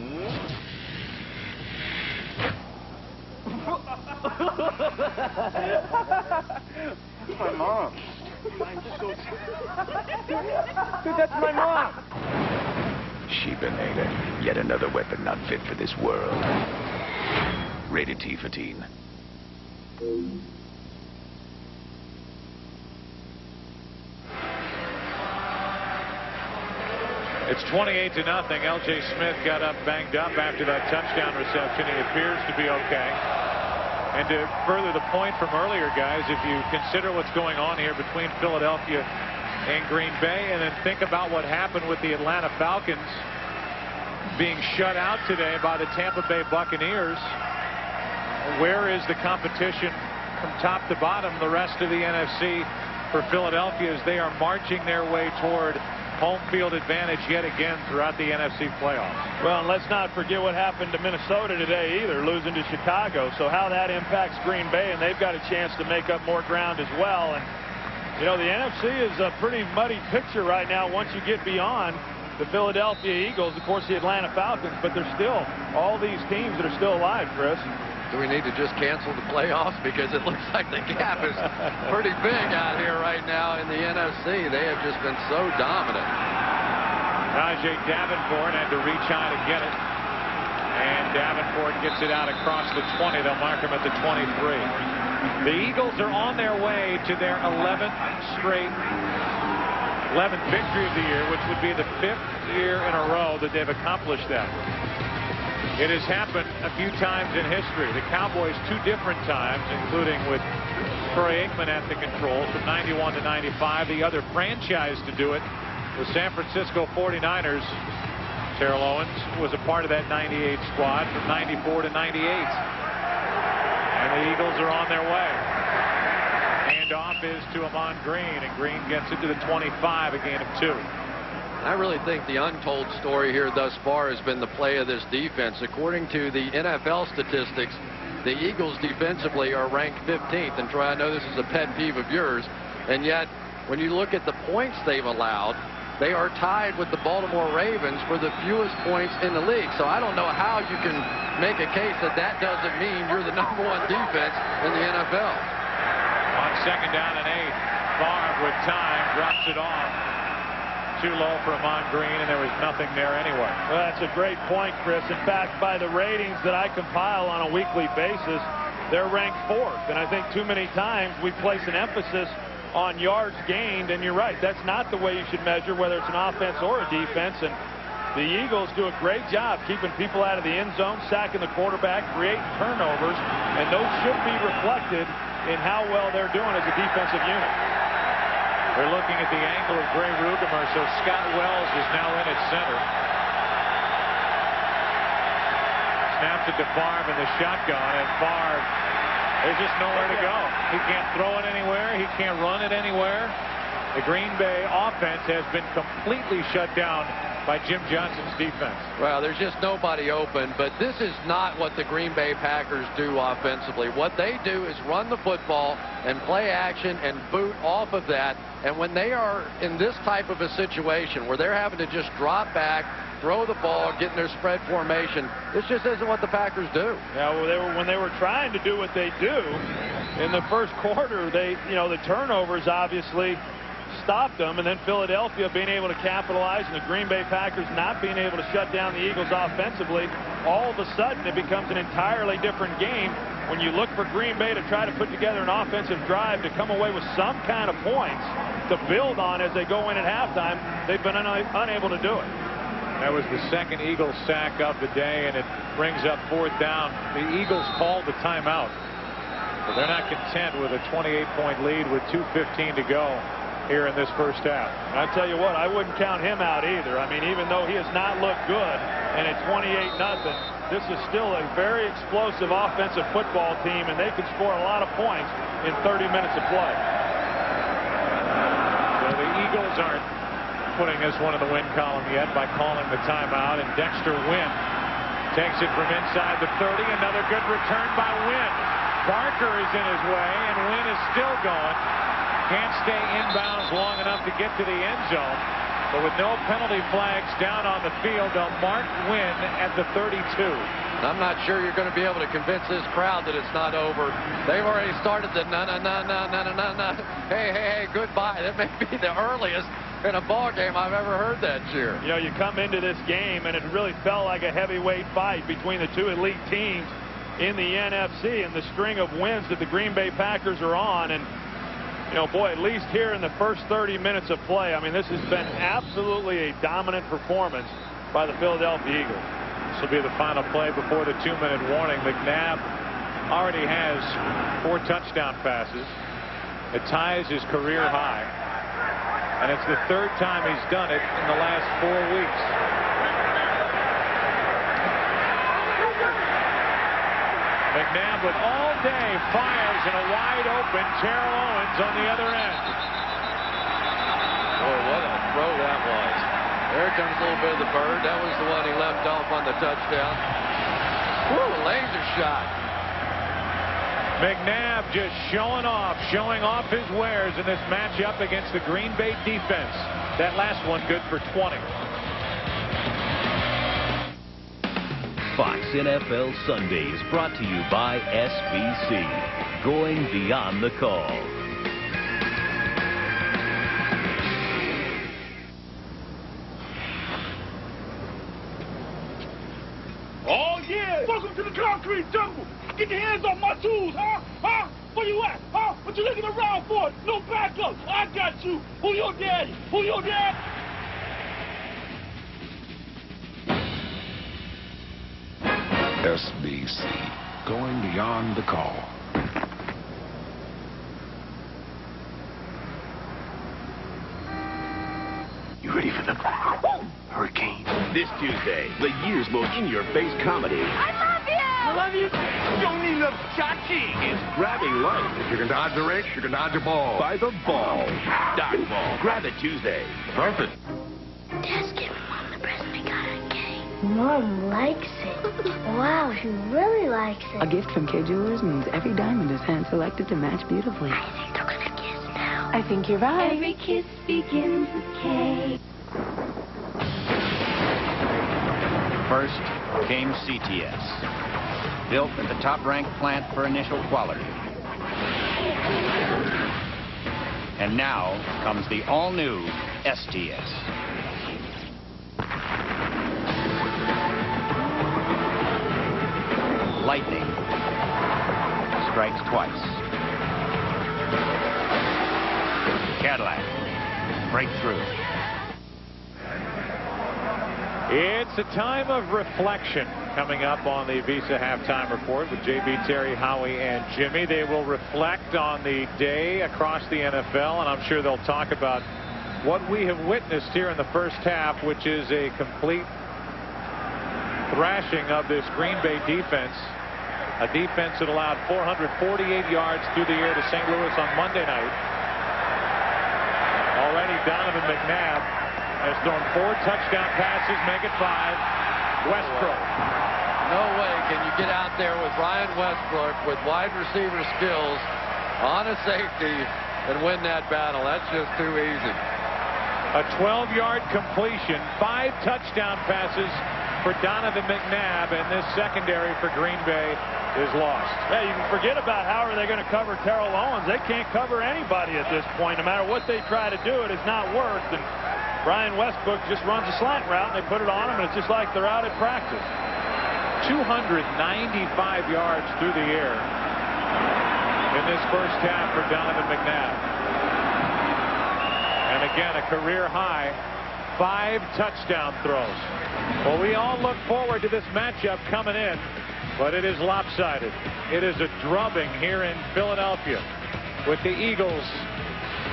My mom. Dude, that's my mom. Sheepinator, yet another weapon not fit for this world. Rated T for teen. It's 28-0. L.J. Smith got up banged up after that touchdown reception. He appears to be okay. And to further the point from earlier, guys, if you consider what's going on here between Philadelphia and Green Bay, and then think about what happened with the Atlanta Falcons being shut out today by the Tampa Bay Buccaneers. Where is the competition from top to bottom, the rest of the NFC for Philadelphia, as they are marching their way toward home field advantage yet again throughout the NFC playoffs? Well, and let's not forget what happened to Minnesota today either, losing to Chicago. So how that impacts Green Bay, and they've got a chance to make up more ground as well. And you know, the NFC is a pretty muddy picture right now once you get beyond the Philadelphia Eagles, of course, the Atlanta Falcons, but there's still all these teams that are still alive, Chris. Do we need to just cancel the playoffs? Because it looks like the gap is pretty big out here right now in the NFC. They have just been so dominant. Najee Davenport had to reach high to get it. And Davenport gets it out across the 20. They'll mark him at the 23. The Eagles are on their way to their 11th victory of the year, which would be the 5th year in a row that they've accomplished that. It has happened a few times in history. The Cowboys 2 different times, including with Troy Aikman at the controls from 91 to 95. The other franchise to do it was San Francisco 49ers. Terrell Owens was a part of that 98 squad from 94 to 98. And the Eagles are on their way. Handoff is to Amon Green, and Green gets it to the 25, a gain of 2. I really think the untold story here thus far has been the play of this defense. According to the NFL statistics, the Eagles defensively are ranked 15th. And Troy, I know this is a pet peeve of yours, and yet when you look at the points they've allowed, they are tied with the Baltimore Ravens for the fewest points in the league. So I don't know how you can make a case that that doesn't mean you're the #1 defense in the NFL. On 2nd down and 8, Favre with time drops it off. Too low for Amon Green, and there was nothing there anyway. Well, that's a great point, Chris. In fact, by the ratings that I compile on a weekly basis, they're ranked 4th. And I think too many times we place an emphasis on yards gained, and you're right, that's not the way you should measure whether it's an offense or a defense. And the Eagles do a great job keeping people out of the end zone, sacking the quarterback, creating turnovers, and those should be reflected in how well they're doing as a defensive unit. They're looking at the angle of Gray Rugemer, so Scott Wells is now in at center. Snaps it to Favre in the shotgun, and Favre, there's just nowhere to go. He can't throw it anywhere. He can't run it anywhere. The Green Bay offense has been completely shut down by Jim Johnson's defense. Well, there's just nobody open, but this is not what the Green Bay Packers do offensively. What they do is run the football and play action and boot off of that. And when they are in this type of a situation where they're having to just drop back, throw the ball, get in their spread formation, this just isn't what the Packers do. Yeah, well, when they were trying to do what they do in the first quarter, the turnovers obviously stopped them, and then Philadelphia being able to capitalize, and the Green Bay Packers not being able to shut down the Eagles offensively. All of a sudden, it becomes an entirely different game when you look for Green Bay to try to put together an offensive drive to come away with some kind of points to build on as they go in at halftime. They've been unable to do it. That was the second Eagles sack of the day, and it brings up 4th down. The Eagles called the timeout, but they're not content with a 28-point lead with 2:15 to go here in this first half. I tell you what, I wouldn't count him out either. I mean, even though he has not looked good, and at 28-0, this is still a very explosive offensive football team, and they can score a lot of points in 30 minutes of play. So the Eagles aren't putting this one in the win column yet by calling the timeout, and Dexter Wynn takes it from inside the 30. Another good return by Wynn. Barker is in his way, and Wynn is still going. Can't stay inbounds long enough to get to the end zone. But with no penalty flags down on the field, they'll mark Wynn at the 32. I'm not sure you're going to be able to convince this crowd that it's not over. They've already started the na-na-na-na-na-na-na-na. Hey, goodbye. That may be the earliest in a ball game I've ever heard that cheer. You know, you come into this game, and it really felt like a heavyweight fight between the two elite teams in the NFC, and the string of wins that the Green Bay Packers are on. And you know, boy, at least here in the first 30 minutes of play, I mean, this has been absolutely a dominant performance by the Philadelphia Eagles. This will be the final play before the 2-minute warning. McNabb already has 4 touchdown passes. It ties his career high. And it's the 3rd time he's done it in the last 4 weeks. McNabb with all day fires in a wide open Terrell Owens on the other end. Boy, what a throw that was. There comes a little bit of the bird. That was the one he left off on the touchdown. Woo, laser shot. McNabb just showing off his wares in this matchup against the Green Bay defense. That last one good for 20. Fox NFL Sundays brought to you by SBC. Going beyond the call. Oh, yeah. Welcome to the concrete jungle. Get your hands off my tools, huh? Huh? Where you at? Huh? What you looking around for? No backup. I got you. Who your daddy? Who your dad? SBC, going beyond the call. You ready for the hurricane? This Tuesday, the year's most in-your-face comedy I love you. I love you. You don't need no chachi. is Grabbing Life If you can dodge the wrench, you can dodge a ball. by the ball. Dodgeball. Grab it Tuesday. Perfect. Dad's giving Mom the present we got her cake. Mom likes it. Wow, she really likes it. A gift from K Jewelers means every diamond is hand-selected to match beautifully. I think they're gonna kiss now. I think you're right. Every kiss begins with K. First came CTS, built at the top-ranked plant for initial quality. And now comes the all-new STS. Lightning strikes twice. Cadillac breakthrough. It's a time of reflection coming up on the Visa Halftime Report with JB, Terry, Howie, and Jimmy. They will reflect on the day across the NFL, and I'm sure they'll talk about what we have witnessed here in the first half, which is a complete thrashing of this Green Bay defense. A defense that allowed 448 yards through the air to St. Louis on Monday night. All Donovan McNabb has thrown 4 touchdown passes, make it 5. Westbrook. No way can you get out there with Ryan Westbrook with wide receiver skills on a safety and win that battle. That's just too easy. A 12-yard completion, 5 touchdown passes for Donovan McNabb, and this secondary for Green Bay is lost. Yeah, you can forget about how are they going to cover Terrell Owens. They can't cover anybody at this point. No matter what they try to do, it has not worked. And Brian Westbrook just runs a slant route, and they put it on him, and it's just like they're out at practice. 295 yards through the air in this first half for Donovan McNabb. And again, a career high, 5 touchdown throws. Well, we all look forward to this matchup coming in, but it is lopsided. It is a drubbing here in Philadelphia with the Eagles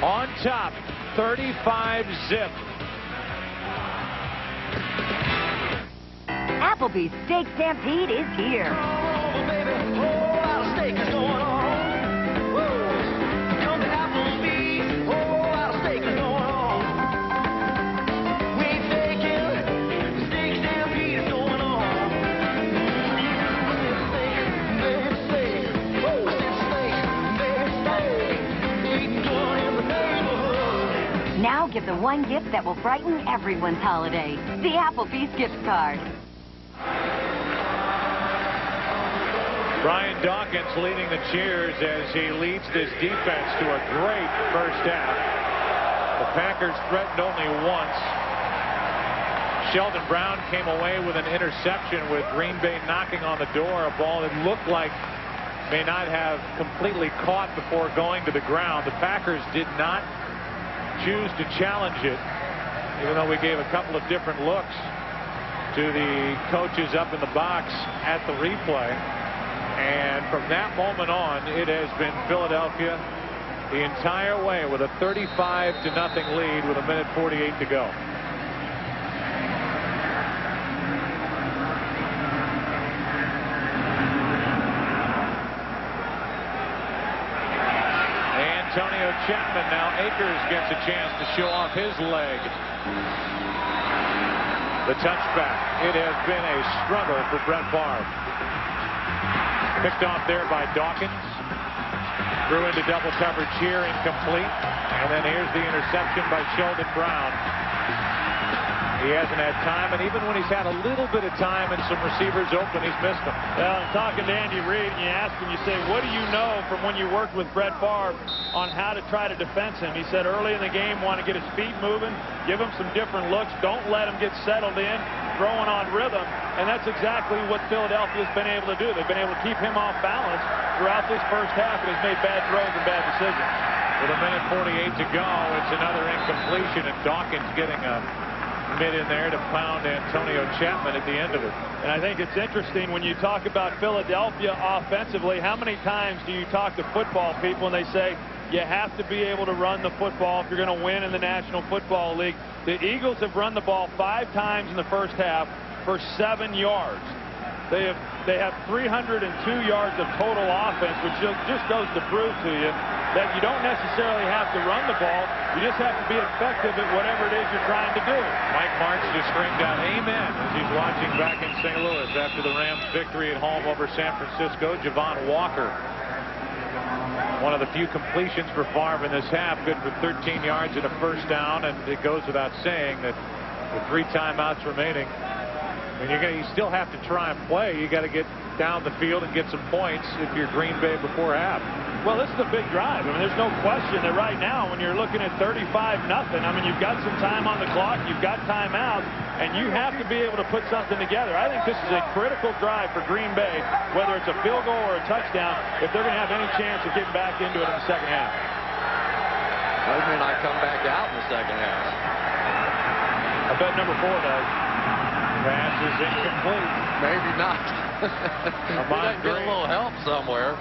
on top, 35-zip. Applebee's Steak Stampede is here. Now give the one gift that will brighten everyone's holiday. The Applebee's gift card. Brian Dawkins leading the cheers as he leads this defense to a great first half. The Packers threatened only once. Sheldon Brown came away with an interception with Green Bay knocking on the door, a ball that looked like may not have completely caught before going to the ground. The Packers did not choose to challenge it, even though we gave a couple of different looks to the coaches up in the box at the replay. And from that moment on, it has been Philadelphia the entire way with a 35-0 lead with 1:48 to go. Antonio Chapman, now Akers gets a chance to show off his leg. The touchback. It has been a struggle for Brett Favre. Picked off there by Dawkins. Threw into double coverage here, incomplete. And then here's the interception by Sheldon Brown. He hasn't had time, and even when he's had a little bit of time and some receivers open, he's missed them. Well, and talking to Andy Reid, and you ask him, you say, what do you know from when you worked with Brett Favre on how to try to defense him? He said early in the game, want to get his feet moving, give him some different looks, don't let him get settled in, throwing on rhythm, and that's exactly what Philadelphia's been able to do. They've been able to keep him off balance throughout this first half, and has made bad throws and bad decisions. With 1:48 to go, it's another incompletion, and Dawkins getting a mid in there to pound Antonio Chapman at the end of it. And I think it's interesting when you talk about Philadelphia offensively, how many times do you talk to football people and they say you have to be able to run the football if you're going to win in the National Football League? The Eagles have run the ball 5 times in the first half for 7 yards. They have 302 yards of total offense, which just goes to prove to you that you don't necessarily have to run the ball. You just have to be effective at whatever it is you're trying to do. Mike Martz just screamed out amen as he's watching back in St. Louis after the Rams' victory at home over San Francisco. Javon Walker, one of the few completions for Favre in this half, good for 13 yards and a first down, and it goes without saying that with 3 timeouts remaining, and you still have to try and play. You got to get down the field and get some points if you're Green Bay before half. Well, this is a big drive. I mean, there's no question that right now when you're looking at 35-0, I mean, you've got some time on the clock, you've got timeouts, and you have to be able to put something together. I think this is a critical drive for Green Bay, whether it's a field goal or a touchdown, if they're going to have any chance of getting back into it in the second half. They may not come back out in the second half. I bet number 4 does. Pass is incomplete. Maybe not. Might get a little help somewhere.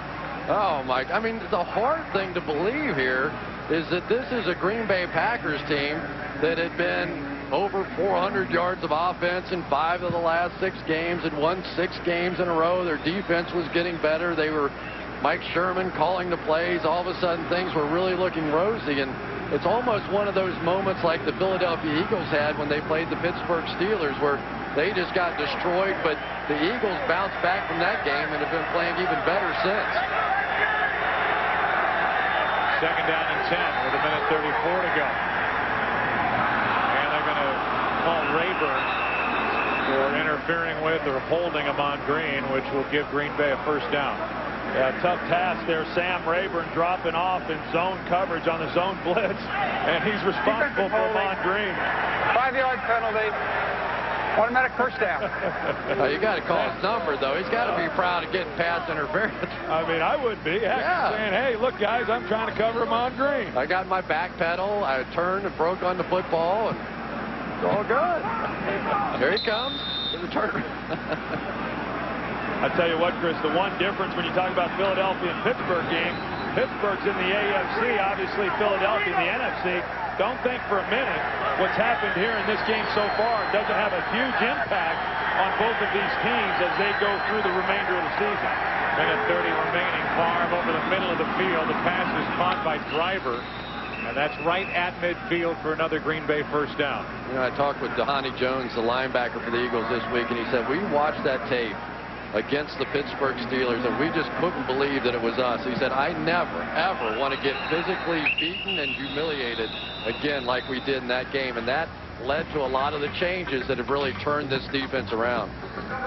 Oh, Mike. I mean, the hard thing to believe here is that this is a Green Bay Packers team that had been over 400 yards of offense in 5 of the last 6 games and won 6 games in a row. Their defense was getting better. They were Mike Sherman calling the plays. All of a sudden, things were really looking rosy. And it's almost one of those moments like the Philadelphia Eagles had when they played the Pittsburgh Steelers, where they just got destroyed, but the Eagles bounced back from that game and have been playing even better since. Second down and 10 with 1:34 to go. And they're going to call Rayburn for interfering with or holding Amon Green, which will give Green Bay a first down. Yeah, tough task there. Sam Rayburn dropping off in zone coverage on the zone blitz, and he's responsible for Amon Green. 5-yard penalty. Automatic first down. You got to call his number, though. He's got to be proud of getting pass interference. I mean, I would be. Heck, saying, hey, look, guys, I'm trying to cover Amon Green. I got my back pedal. I turned and broke on the football, and it's all good. Here he comes to the turn. I tell you what, Chris, the one difference when you talk about Philadelphia and Pittsburgh game, Pittsburgh's in the AFC, obviously Philadelphia in the NFC. Don't think for a minute what's happened here in this game so far doesn't have a huge impact on both of these teams as they go through the remainder of the season. 1:30 remaining. Favre over the middle of the field. The pass is caught by Driver, and that's right at midfield for another Green Bay first down. You know, I talked with Dhani Jones, the linebacker for the Eagles this week, and he said, we watched that tape against the Pittsburgh Steelers, and we just couldn't believe that it was us. He said, I never, ever want to get physically beaten and humiliated again like we did in that game, and that led to a lot of the changes that have really turned this defense around.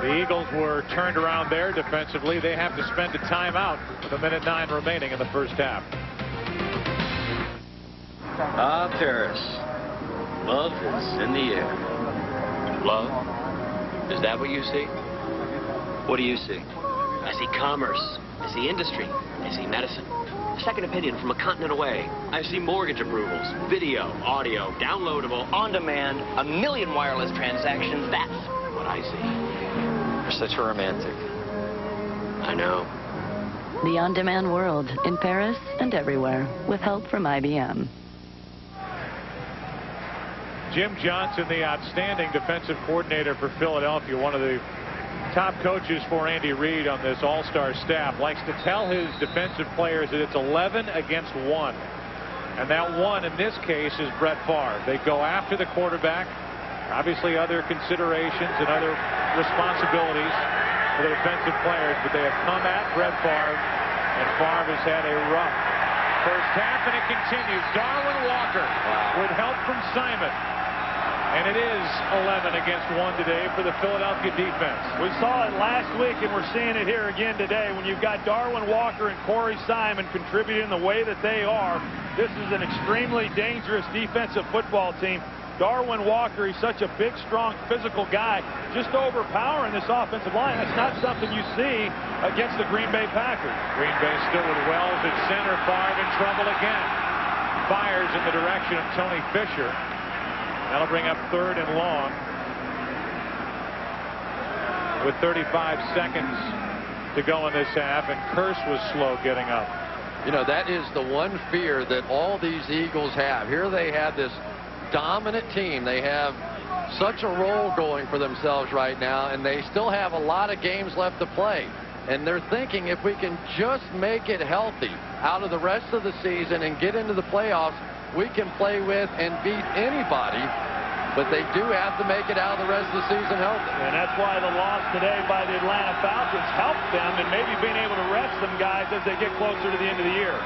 The Eagles were turned around there defensively. They have to spend a timeout with 1:09 remaining in the first half. Paris. Love is in the air. Love? Is that what you see? What do you see? I see commerce. I see industry. I see medicine. A second opinion from a continent away. I see mortgage approvals, video, audio, downloadable, on-demand, 1 million wireless transactions. That's what I see. You're such a romantic. I know. The on-demand world in Paris and everywhere with help from IBM. Jim Johnson, the outstanding defensive coordinator for Philadelphia, one of the top coaches for Andy Reid on this all-star staff, likes to tell his defensive players that it's 11 against 1. And that one in this case is Brett Favre. They go after the quarterback. Obviously other considerations and other responsibilities for the defensive players, but they have come at Brett Favre, and Favre has had a rough first half, and it continues. Darwin Walker with help from Simon. And it is 11 against 1 today for the Philadelphia defense. We saw it last week, and we're seeing it here again today. When you've got Darwin Walker and Corey Simon contributing the way that they are, this is an extremely dangerous defensive football team. Darwin Walker, he's such a big, strong, physical guy, just overpowering this offensive line. That's not something you see against the Green Bay Packers. Green Bay still with Wells at center. Favre in trouble again. Fires in the direction of Tony Fisher. That'll bring up 3rd and long with 35 seconds to go in this half, and Curse was slow getting up. You know, that is the one fear that all these Eagles have. Here they have this dominant team. They have such a role going for themselves right now, and they still have a lot of games left to play. And they're thinking if we can just make it healthy out of the rest of the season and get into the playoffs, we can play with and beat anybody, but they do have to make it out of the rest of the season healthy. And that's why the loss today by the Atlanta Falcons helped them and maybe being able to rest some guys as they get closer to the end of the year.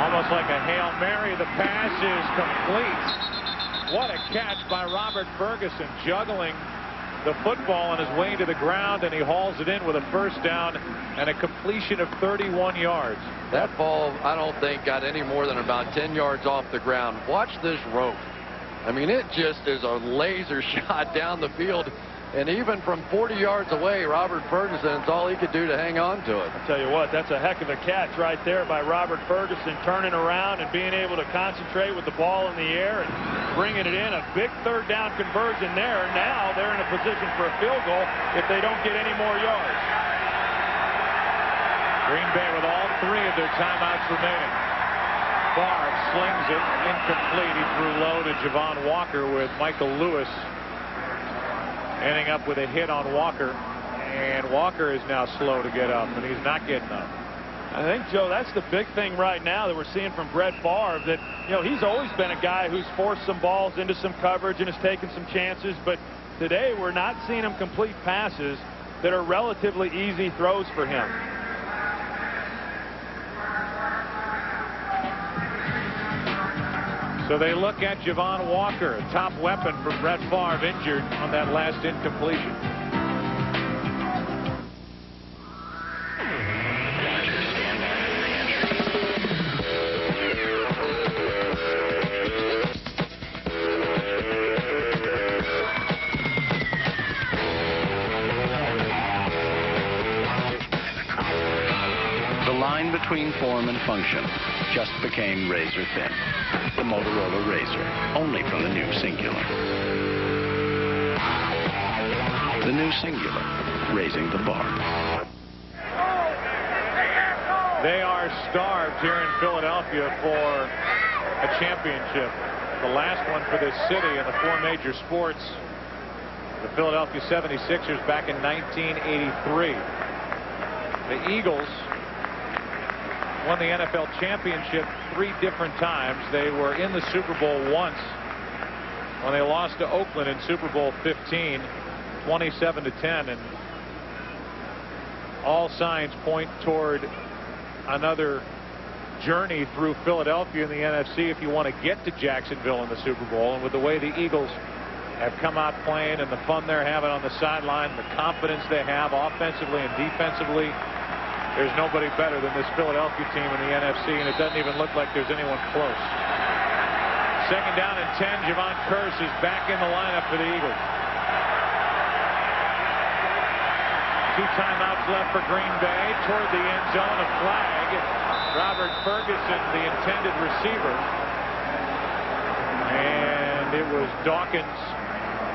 Almost like a Hail Mary. The pass is complete. What a catch by Robert Ferguson, juggling the football on his way to the ground, and he hauls it in with a first down and a completion of 31 yards. That ball, I don't think, got any more than about 10 yards off the ground. Watch this rope. I mean, it just is a laser shot down the field. And even from 40 yards away, Robert Ferguson, it's all he could do to hang on to it. I'll tell you what, that's a heck of a catch right there by Robert Ferguson, turning around and being able to concentrate with the ball in the air and bringing it in. A big 3rd down conversion there. Now they're in a position for a field goal if they don't get any more yards. Green Bay with all 3 of their timeouts remaining. Favre slings it incomplete. He threw low to Javon Walker with Michael Lewis ending up with a hit on Walker, and Walker is now slow to get up, and he's not getting up. I think, Joe, that's the big thing right now that we're seeing from Brett Favre, that, you know, he's always been a guy who's forced some balls into some coverage and has taken some chances, but today we're not seeing him complete passes that are relatively easy throws for him. So they look at Javon Walker, a top weapon for Brett Favre, injured on that last incompletion. Between form and function just became razor thin. The Motorola Razr, only from the new Singular. The new Singular, raising the bar. They are starved here in Philadelphia for a championship. The last one for this city in the 4 major sports. The Philadelphia 76ers back in 1983. The Eagles won the NFL championship 3 different times. They were in the Super Bowl once when they lost to Oakland in Super Bowl 15, 27-10, and all signs point toward another journey through Philadelphia in the NFC if you want to get to Jacksonville in the Super Bowl. And with the way the Eagles have come out playing and the fun they're having on the sideline, the confidence they have offensively and defensively, there's nobody better than this Philadelphia team in the NFC, and it doesn't even look like there's anyone close. 2nd down and 10. Javon Kearse is back in the lineup for the Eagles. 2 timeouts left for Green Bay. Toward the end zone, a flag. Robert Ferguson, the intended receiver. And it was Dawkins,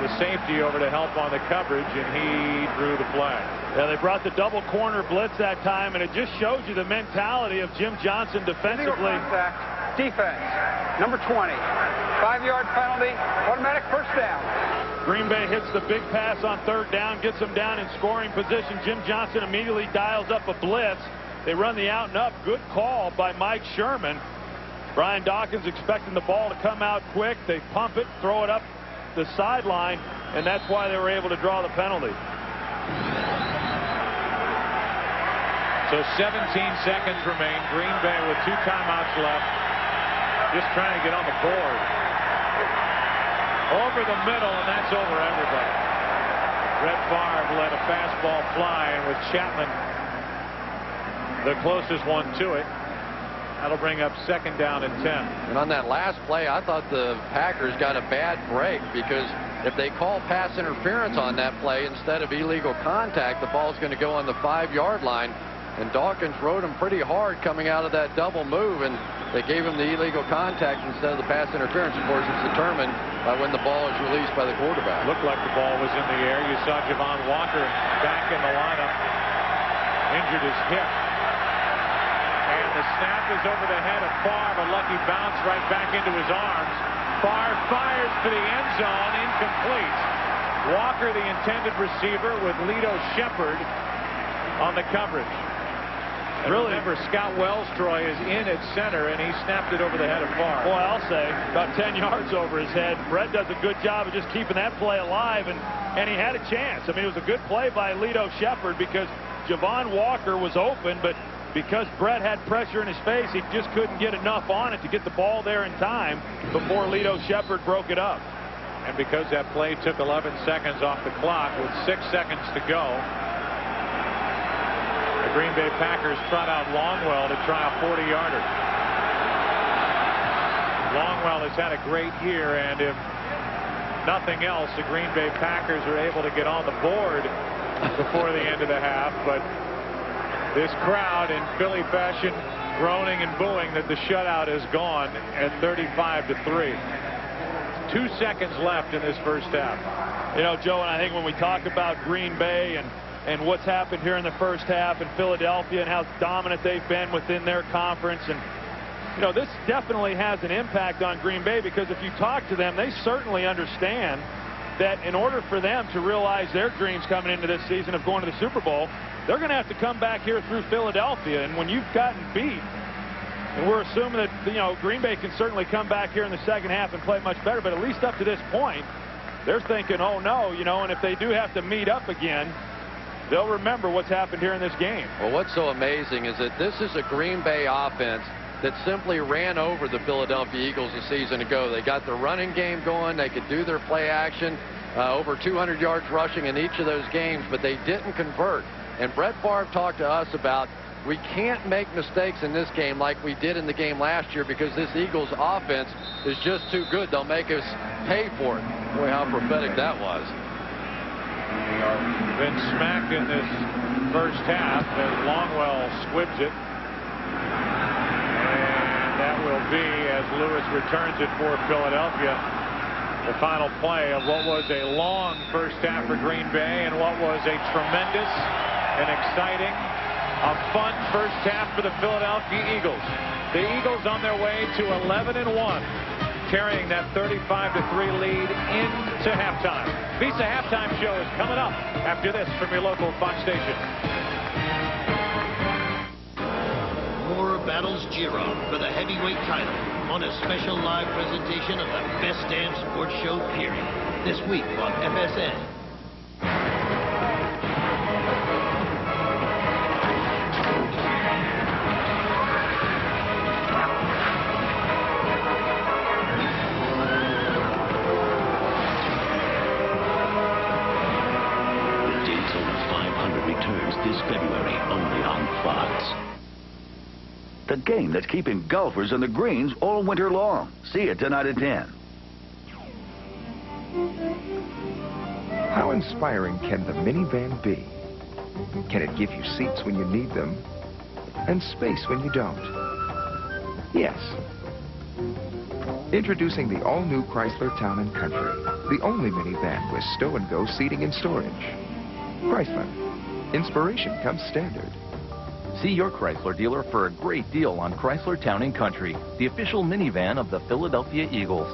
the safety, over to help on the coverage, and he drew the flag. Yeah, they brought the double corner blitz that time, and it just shows you the mentality of Jim Johnson defensively. Contact, defense, number 20. 5-yard penalty, automatic first down. Green Bay hits the big pass on 3rd down, gets them down in scoring position. Jim Johnson immediately dials up a blitz. They run the out and up. Good call by Mike Sherman. Brian Dawkins expecting the ball to come out quick. They pump it, throw it up the sideline, and that's why they were able to draw the penalty. So 17 seconds remain. Green Bay with 2 timeouts left, just trying to get on the board. Over the middle, and that's over everybody. Brett Favre let a fastball fly, and with Chapman the closest one to it, that'll bring up 2nd down and 10. And on that last play, I thought the Packers got a bad break, because if they call pass interference on that play instead of illegal contact, the ball's going to go on the 5-yard line. And Dawkins rode him pretty hard coming out of that double move, and they gave him the illegal contact instead of the pass interference. Of course, it's determined by when the ball is released by the quarterback. Looked like the ball was in the air. You saw Javon Walker back in the lineup, injured his hip. And the snap is over the head of Favre. A lucky bounce right back into his arms. Favre fires for the end zone, incomplete. Walker, the intended receiver, with Lito Shepherd on the coverage. And really, remember, Scott Wellstroy is in at center, and he snapped it over the head of Favre. Boy, I'll say, about 10 yards over his head. Brett does a good job of just keeping that play alive, and he had a chance. I mean, it was a good play by Lito Shepherd, because Javon Walker was open, but because Brett had pressure in his face, he just couldn't get enough on it to get the ball there in time before Lito Shepherd broke it up. And because that play took 11 seconds off the clock with 6 seconds to go, the Green Bay Packers trot out Longwell to try a 40-yarder. Longwell has had a great year, and if nothing else, the Green Bay Packers are able to get on the board before the end of the half. But this crowd in Philly fashion groaning and booing that the shutout is gone at 35-3. 2 seconds left in this first half. You know, Joe, and I think when we talk about Green Bay and what's happened here in the first half in Philadelphia and how dominant they've been within their conference, and you know, this definitely has an impact on Green Bay, because if you talk to them, they certainly understand that in order for them to realize their dreams coming into this season of going to the Super Bowl, they're going to have to come back here through Philadelphia. And when you've gotten beat, and we're assuming that, you know, Green Bay can certainly come back here in the second half and play much better, but at least up to this point, they're thinking, oh, no, you know, and if they do have to meet up again, they'll remember what's happened here in this game. Well, what's so amazing is that this is a Green Bay offense that simply ran over the Philadelphia Eagles a season ago. They got the running game going. They could do their play action, over 200 yards rushing in each of those games, but they didn't convert. And Brett Favre talked to us about, we can't make mistakes in this game like we did in the game last year because this Eagles offense is just too good. They'll make us pay for it. Boy, how prophetic that was. Been smacked in this first half as Longwell squibs it. And that will be, as Lewis returns it for Philadelphia, the final play of what was a long first half for Green Bay and what was a tremendous and exciting, a fun first half for the Philadelphia Eagles. The Eagles on their way to 11-1, carrying that 35-3 lead into halftime. Visa Halftime Show is coming up after this from your local Fox station. More battles gear up for the heavyweight title on a special live presentation of the best damn sports show period this week on FSN. This February only on Fox. The game that's keeping golfers in the greens all winter long. See it tonight at 10. How inspiring can the minivan be? Can it give you seats when you need them and space when you don't? Yes. Introducing the all-new Chrysler Town & Country, the only minivan with stow-and-go seating and storage. Chrysler. Inspiration comes standard. See your Chrysler dealer for a great deal on Chrysler Town & Country, the official minivan of the Philadelphia Eagles.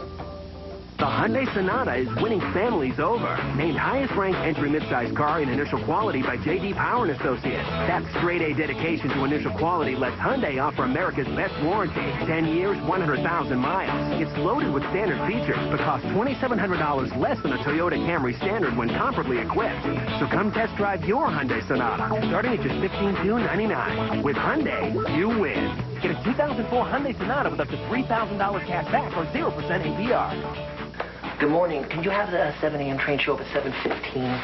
The Hyundai Sonata is winning families over. Named highest-ranked entry midsize car in initial quality by J.D. Power & Associates. That straight-A dedication to initial quality lets Hyundai offer America's best warranty. 10 years, 100,000 miles. It's loaded with standard features, but costs $2,700 less than a Toyota Camry Standard when comparably equipped. So come test drive your Hyundai Sonata, starting at just $15,299. With Hyundai, you win. Get a 2004 Hyundai Sonata with up to $3,000 cash back or 0% APR. Good morning. Can you have the 7 a.m. train show up at 7:15?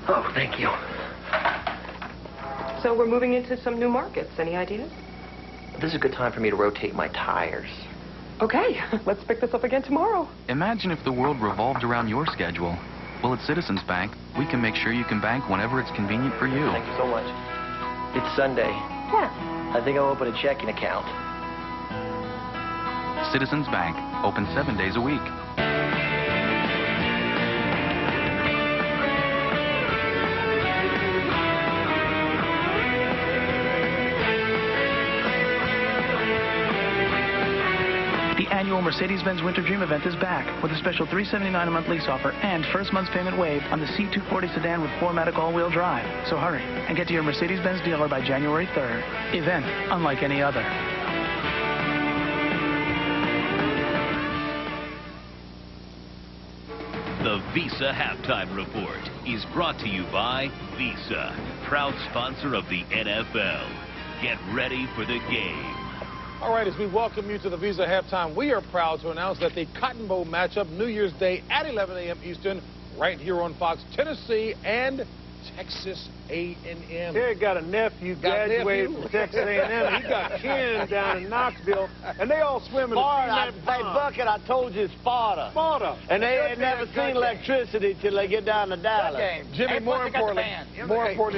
Oh, thank you. So we're moving into some new markets. Any ideas? This is a good time for me to rotate my tires. Okay, let's pick this up again tomorrow. Imagine if the world revolved around your schedule. Well, at Citizens Bank, we can make sure you can bank whenever it's convenient for you. Thank you so much. It's Sunday. Yeah. I think I'll open a checking account. Citizens Bank, open 7 days a week. The annual Mercedes-Benz Winter Dream event is back with a special $379 a month lease offer and first month's payment waived on the C240 sedan with 4MATIC all-wheel drive. So hurry and get to your Mercedes-Benz dealer by January 3rd. Event unlike any other. The Visa Halftime Report is brought to you by Visa, proud sponsor of the NFL. Get ready for the game. All right, as we welcome you to the Visa Halftime, we are proud to announce that the Cotton Bowl matchup, New Year's Day at 11 a.m. Eastern, right here on Fox, Tennessee and Texas A&M. Terry got a nephew graduated from Texas A&M. He got kin down in Knoxville, and they all swim in the Sparta. Hey, Bucket, I told you it's Sparta. Sparta. And they ain't never seen electricity till they get down to Dallas. Jimmy, hey, more importantly,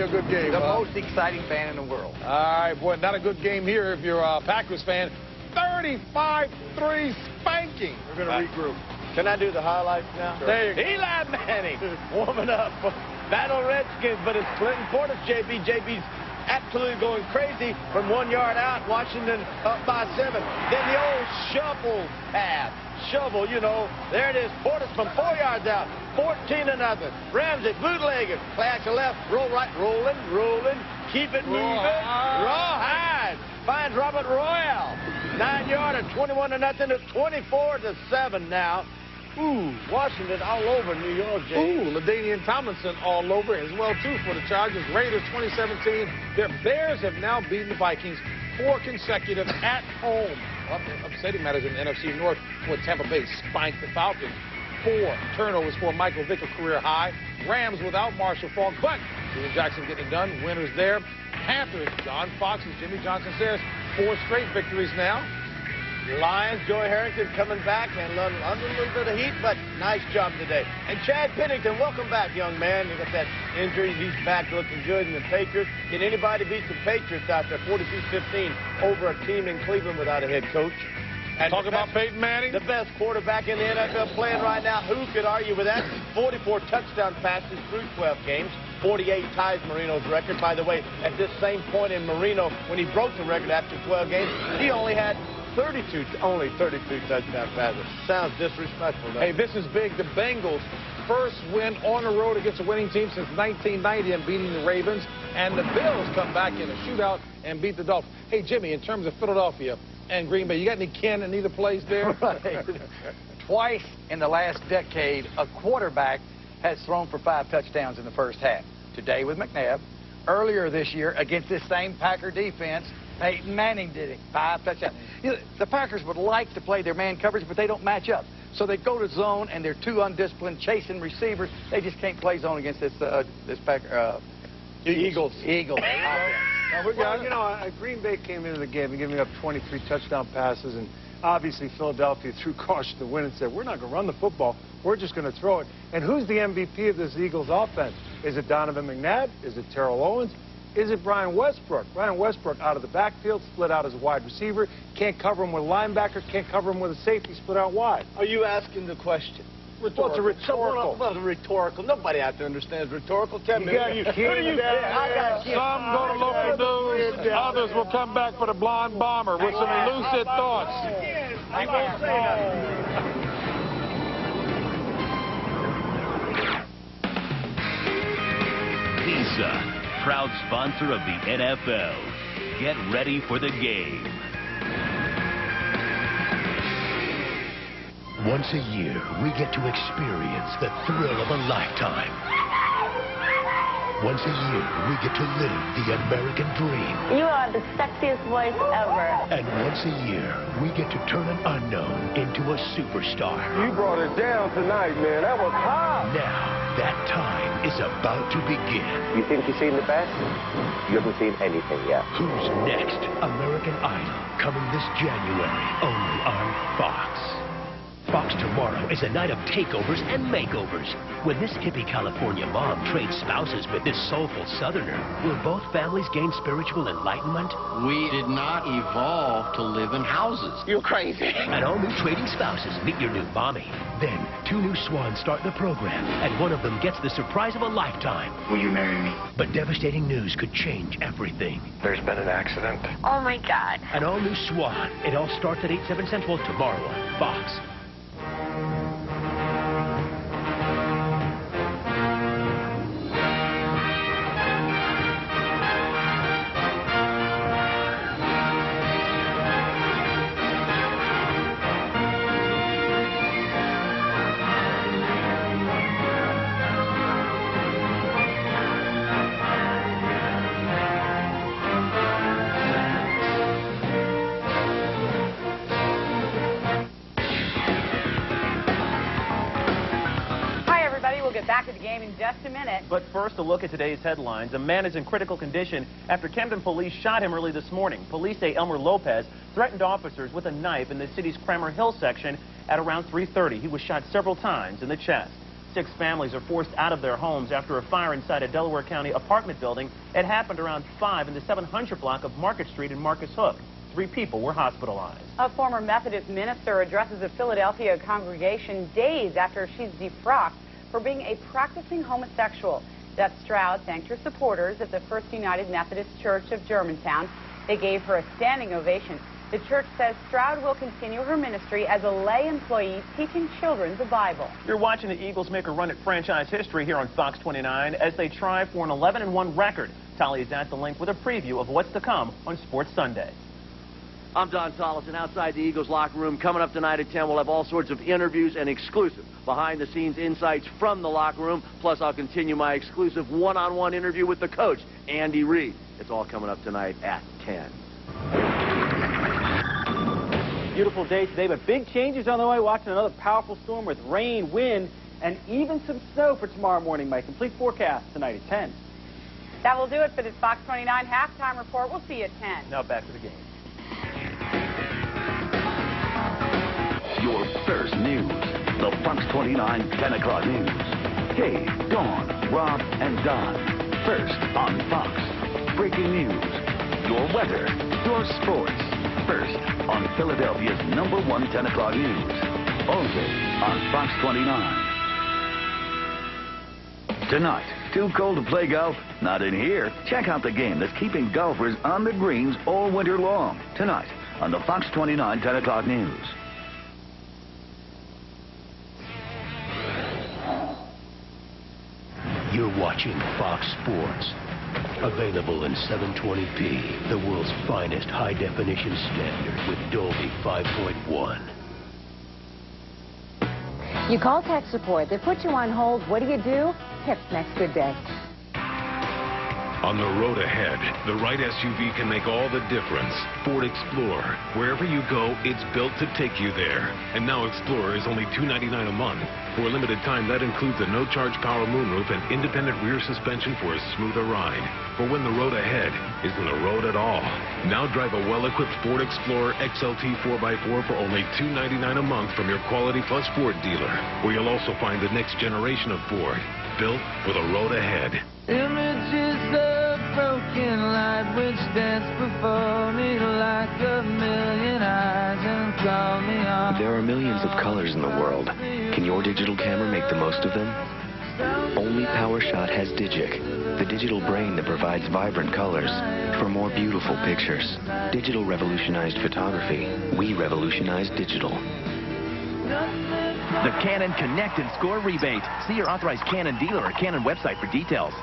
a good game. The most exciting fan in the world. All right, boy, not a good game here if you're a Packers fan. 35-3 spanking. We're going to regroup. Can I do the highlights now? Sure. There you go. Eli Manning warming up. Battle Redskins, but it's Clinton Portis, JB. JB's absolutely going crazy from 1 yard out. Washington up by 7. Then the old shuffle pass. shovel, you know. There it is. Portis from 4 yards out. 14-0. Ramsey, bootlegger. Clash to left. Roll right. Rolling. Keep it moving. Rawhide. Finds Robert Royale. 9-yarder. 21-0 to 24-7 now. Ooh, Washington all over New York, James. Ooh, LaDainian Tomlinson all over as well, too, for the Chargers. Raiders 2017. Their Bears have now beaten the Vikings 4 consecutive at home. Upsetting matters in the NFC North when Tampa Bay spanked the Falcons. 4 turnovers for Michael Vick, a career high. Rams without Marshall Faulk, but Steven Jackson getting it done. Winners there. Panthers, John Fox and Jimmy Johnson says 4 straight victories now. Lions, Joey Harrington coming back and under a little bit of heat, but nice job today. And Chad Pennington, welcome back, young man. You got that injury. He's back looking good in the Patriots. Can anybody beat the Patriots out there 42-15 over a team in Cleveland without a head coach? And talk about Peyton Manning. The best quarterback in the NFL playing right now. Who could argue with that? 44 touchdown passes through 12 games. 48 ties Marino's record. By the way, at this same point in Marino, when he broke the record after 12 games, he only had 32 touchdown passes. Sounds disrespectful, though. Hey, this is big. The Bengals' first win on the road against a winning team since 1990 and beating the Ravens. And the Bills come back in a shootout and beat the Dolphins. Hey, Jimmy, in terms of Philadelphia and Green Bay, you got any kin in either place there? Right. Twice in the last decade, a quarterback has thrown for 5 touchdowns in the first half. Today with McNabb. Earlier this year, against this same Packer defense, Peyton Manning did it. 5 touchdowns. You know, the Packers would like to play their man coverage, but they don't match up. So they go to zone, and they're too undisciplined, chasing receivers. They just can't play zone against this Packer. Eagles. Well, you know, Green Bay came into the game and giving up 23 touchdown passes, and obviously Philadelphia threw caution to win and said, we're not going to run the football. We're just going to throw it. And who's the MVP of this Eagles offense? Is it Donovan McNabb? Is it Terrell Owens? Is it Brian Westbrook? Brian Westbrook out of the backfield, split out as a wide receiver, can't cover him with a linebacker, can't cover him with a safety, split out wide. Are you asking the question? Rhetorical. Well, it's a rhetorical. Well, it's rhetorical. Nobody out there understands rhetorical. Tell me. You got Some go to local news. Others will come back for the blonde bomber with some lucid thoughts. I won't say nothing. Visa, proud sponsor of the NFL. Get ready for the game. Once a year, we get to experience the thrill of a lifetime. Once a year, we get to live the American dream. You are the sexiest voice ever. And once a year, we get to turn an unknown into a superstar. You brought it down tonight, man. That was hot. Now, that time is about to begin. You think you've seen the best? You haven't seen anything yet. Who's next? American Idol, coming this January, only on Fox. Fox tomorrow is a night of takeovers and makeovers. When this hippie California mom trades spouses with this soulful Southerner, will both families gain spiritual enlightenment? We did not evolve to live in houses. You're crazy. And all new trading spouses meet your new mommy. Then, 2 new swans start the program, and one of them gets the surprise of a lifetime. Will you marry me? But devastating news could change everything. There's been an accident. Oh, my God. An all-new Swan. It all starts at 8, 7 Central tomorrow on Fox. Back to the game in just a minute. But first, a look at today's headlines. A man is in critical condition after Camden police shot him early this morning. Police say Elmer Lopez threatened officers with a knife in the city's Cramer Hill section at around 3:30. He was shot several times in the chest. 6 families are forced out of their homes after a fire inside a Delaware County apartment building. It happened around 5 in the 700 block of Market Street in Marcus Hook. 3 people were hospitalized. A former Methodist minister addresses a Philadelphia congregation days after she's defrocked for being a practicing homosexual. Beth Stroud thanked her supporters at the First United Methodist Church of Germantown. They gave her a standing ovation. The church says Stroud will continue her ministry as a lay employee teaching children the Bible. You're watching the Eagles make a run at franchise history here on Fox 29 as they try for an 11-1 record. Tally is at the link with a preview of what's to come on Sports Sunday. I'm Don Tollison outside the Eagles locker room. Coming up tonight at 10, we'll have all sorts of interviews and exclusive behind-the-scenes insights from the locker room. Plus, I'll continue my exclusive one-on-one interview with the coach, Andy Reid. It's all coming up tonight at 10. Beautiful day today, but big changes on the way. Watching another powerful storm with rain, wind, and even some snow for tomorrow morning. My complete forecast tonight at 10. That will do it for this Fox 29 halftime report. We'll see you at 10. Now back to the game. Your first news, the Fox 29 10 o'clock news. Hey, Dawn, Rob, and Don. First on Fox. Breaking news, your weather, your sports. First on Philadelphia's #1 10 o'clock news. Only on Fox 29. Tonight, too cold to play golf? Not in here. Check out the game that's keeping golfers on the greens all winter long. Tonight on the Fox 29 10 o'clock news. You're watching Fox Sports. Available in 720p, the world's finest high-definition standard with Dolby 5.1. You call tech support. They put you on hold. What do? Hips next. Good day. On the road ahead, the right SUV can make all the difference. Ford Explorer. Wherever you go, it's built to take you there. And now Explorer is only $299 a month. For a limited time, that includes a no-charge power moonroof and independent rear suspension for a smoother ride. For when the road ahead isn't a road at all. Now drive a well-equipped Ford Explorer XLT 4x4 for only $299 a month from your Quality Plus Ford dealer, where you'll also find the next generation of Ford, built for the road ahead. Images of broken light which dance before me like a million eyes and call me on. There are millions of colors in the world. Can your digital camera make the most of them? Only PowerShot has Digic, the digital brain that provides vibrant colors for more beautiful pictures. Digital revolutionized photography. We revolutionized digital. The Canon Connected Score Rebate. See your authorized Canon dealer or Canon website for details.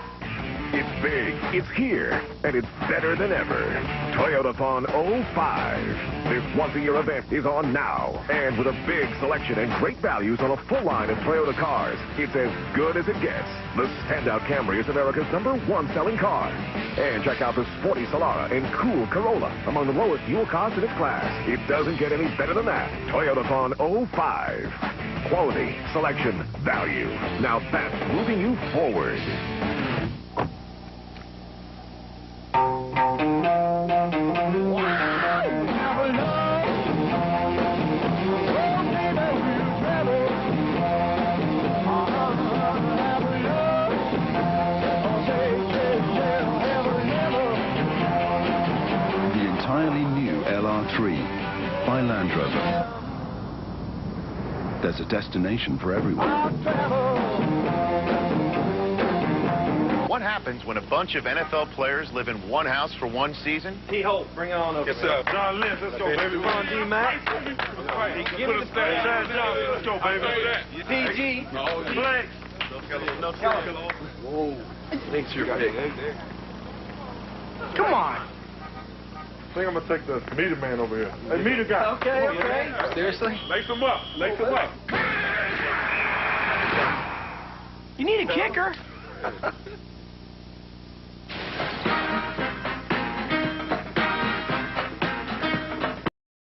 It's big, it's here, and it's better than ever. Toyotathon 05. This once-a-year event is on now, and with a big selection and great values on a full line of Toyota cars, it's as good as it gets. The standout Camry is America's #1 selling car. And check out the sporty Solara and cool Corolla, among the lowest fuel costs in its class. It doesn't get any better than that. Toyotathon 05. Quality, selection, value. Now that's moving you forward. By Land Rover. There's a destination for everyone. What happens when a bunch of NFL players live in one house for one season? T-Holt, bring it on over. Yes, sir. John Lynch, let's go, baby. Come on, D-Mac. Give me the stand. Let's go, baby. PG. Blank. Whoa. Thanks for your pick. Come on. I think I'm going to take the meter man over here. Hey, meter guy. Okay. Seriously? Lace him up. You need a kicker.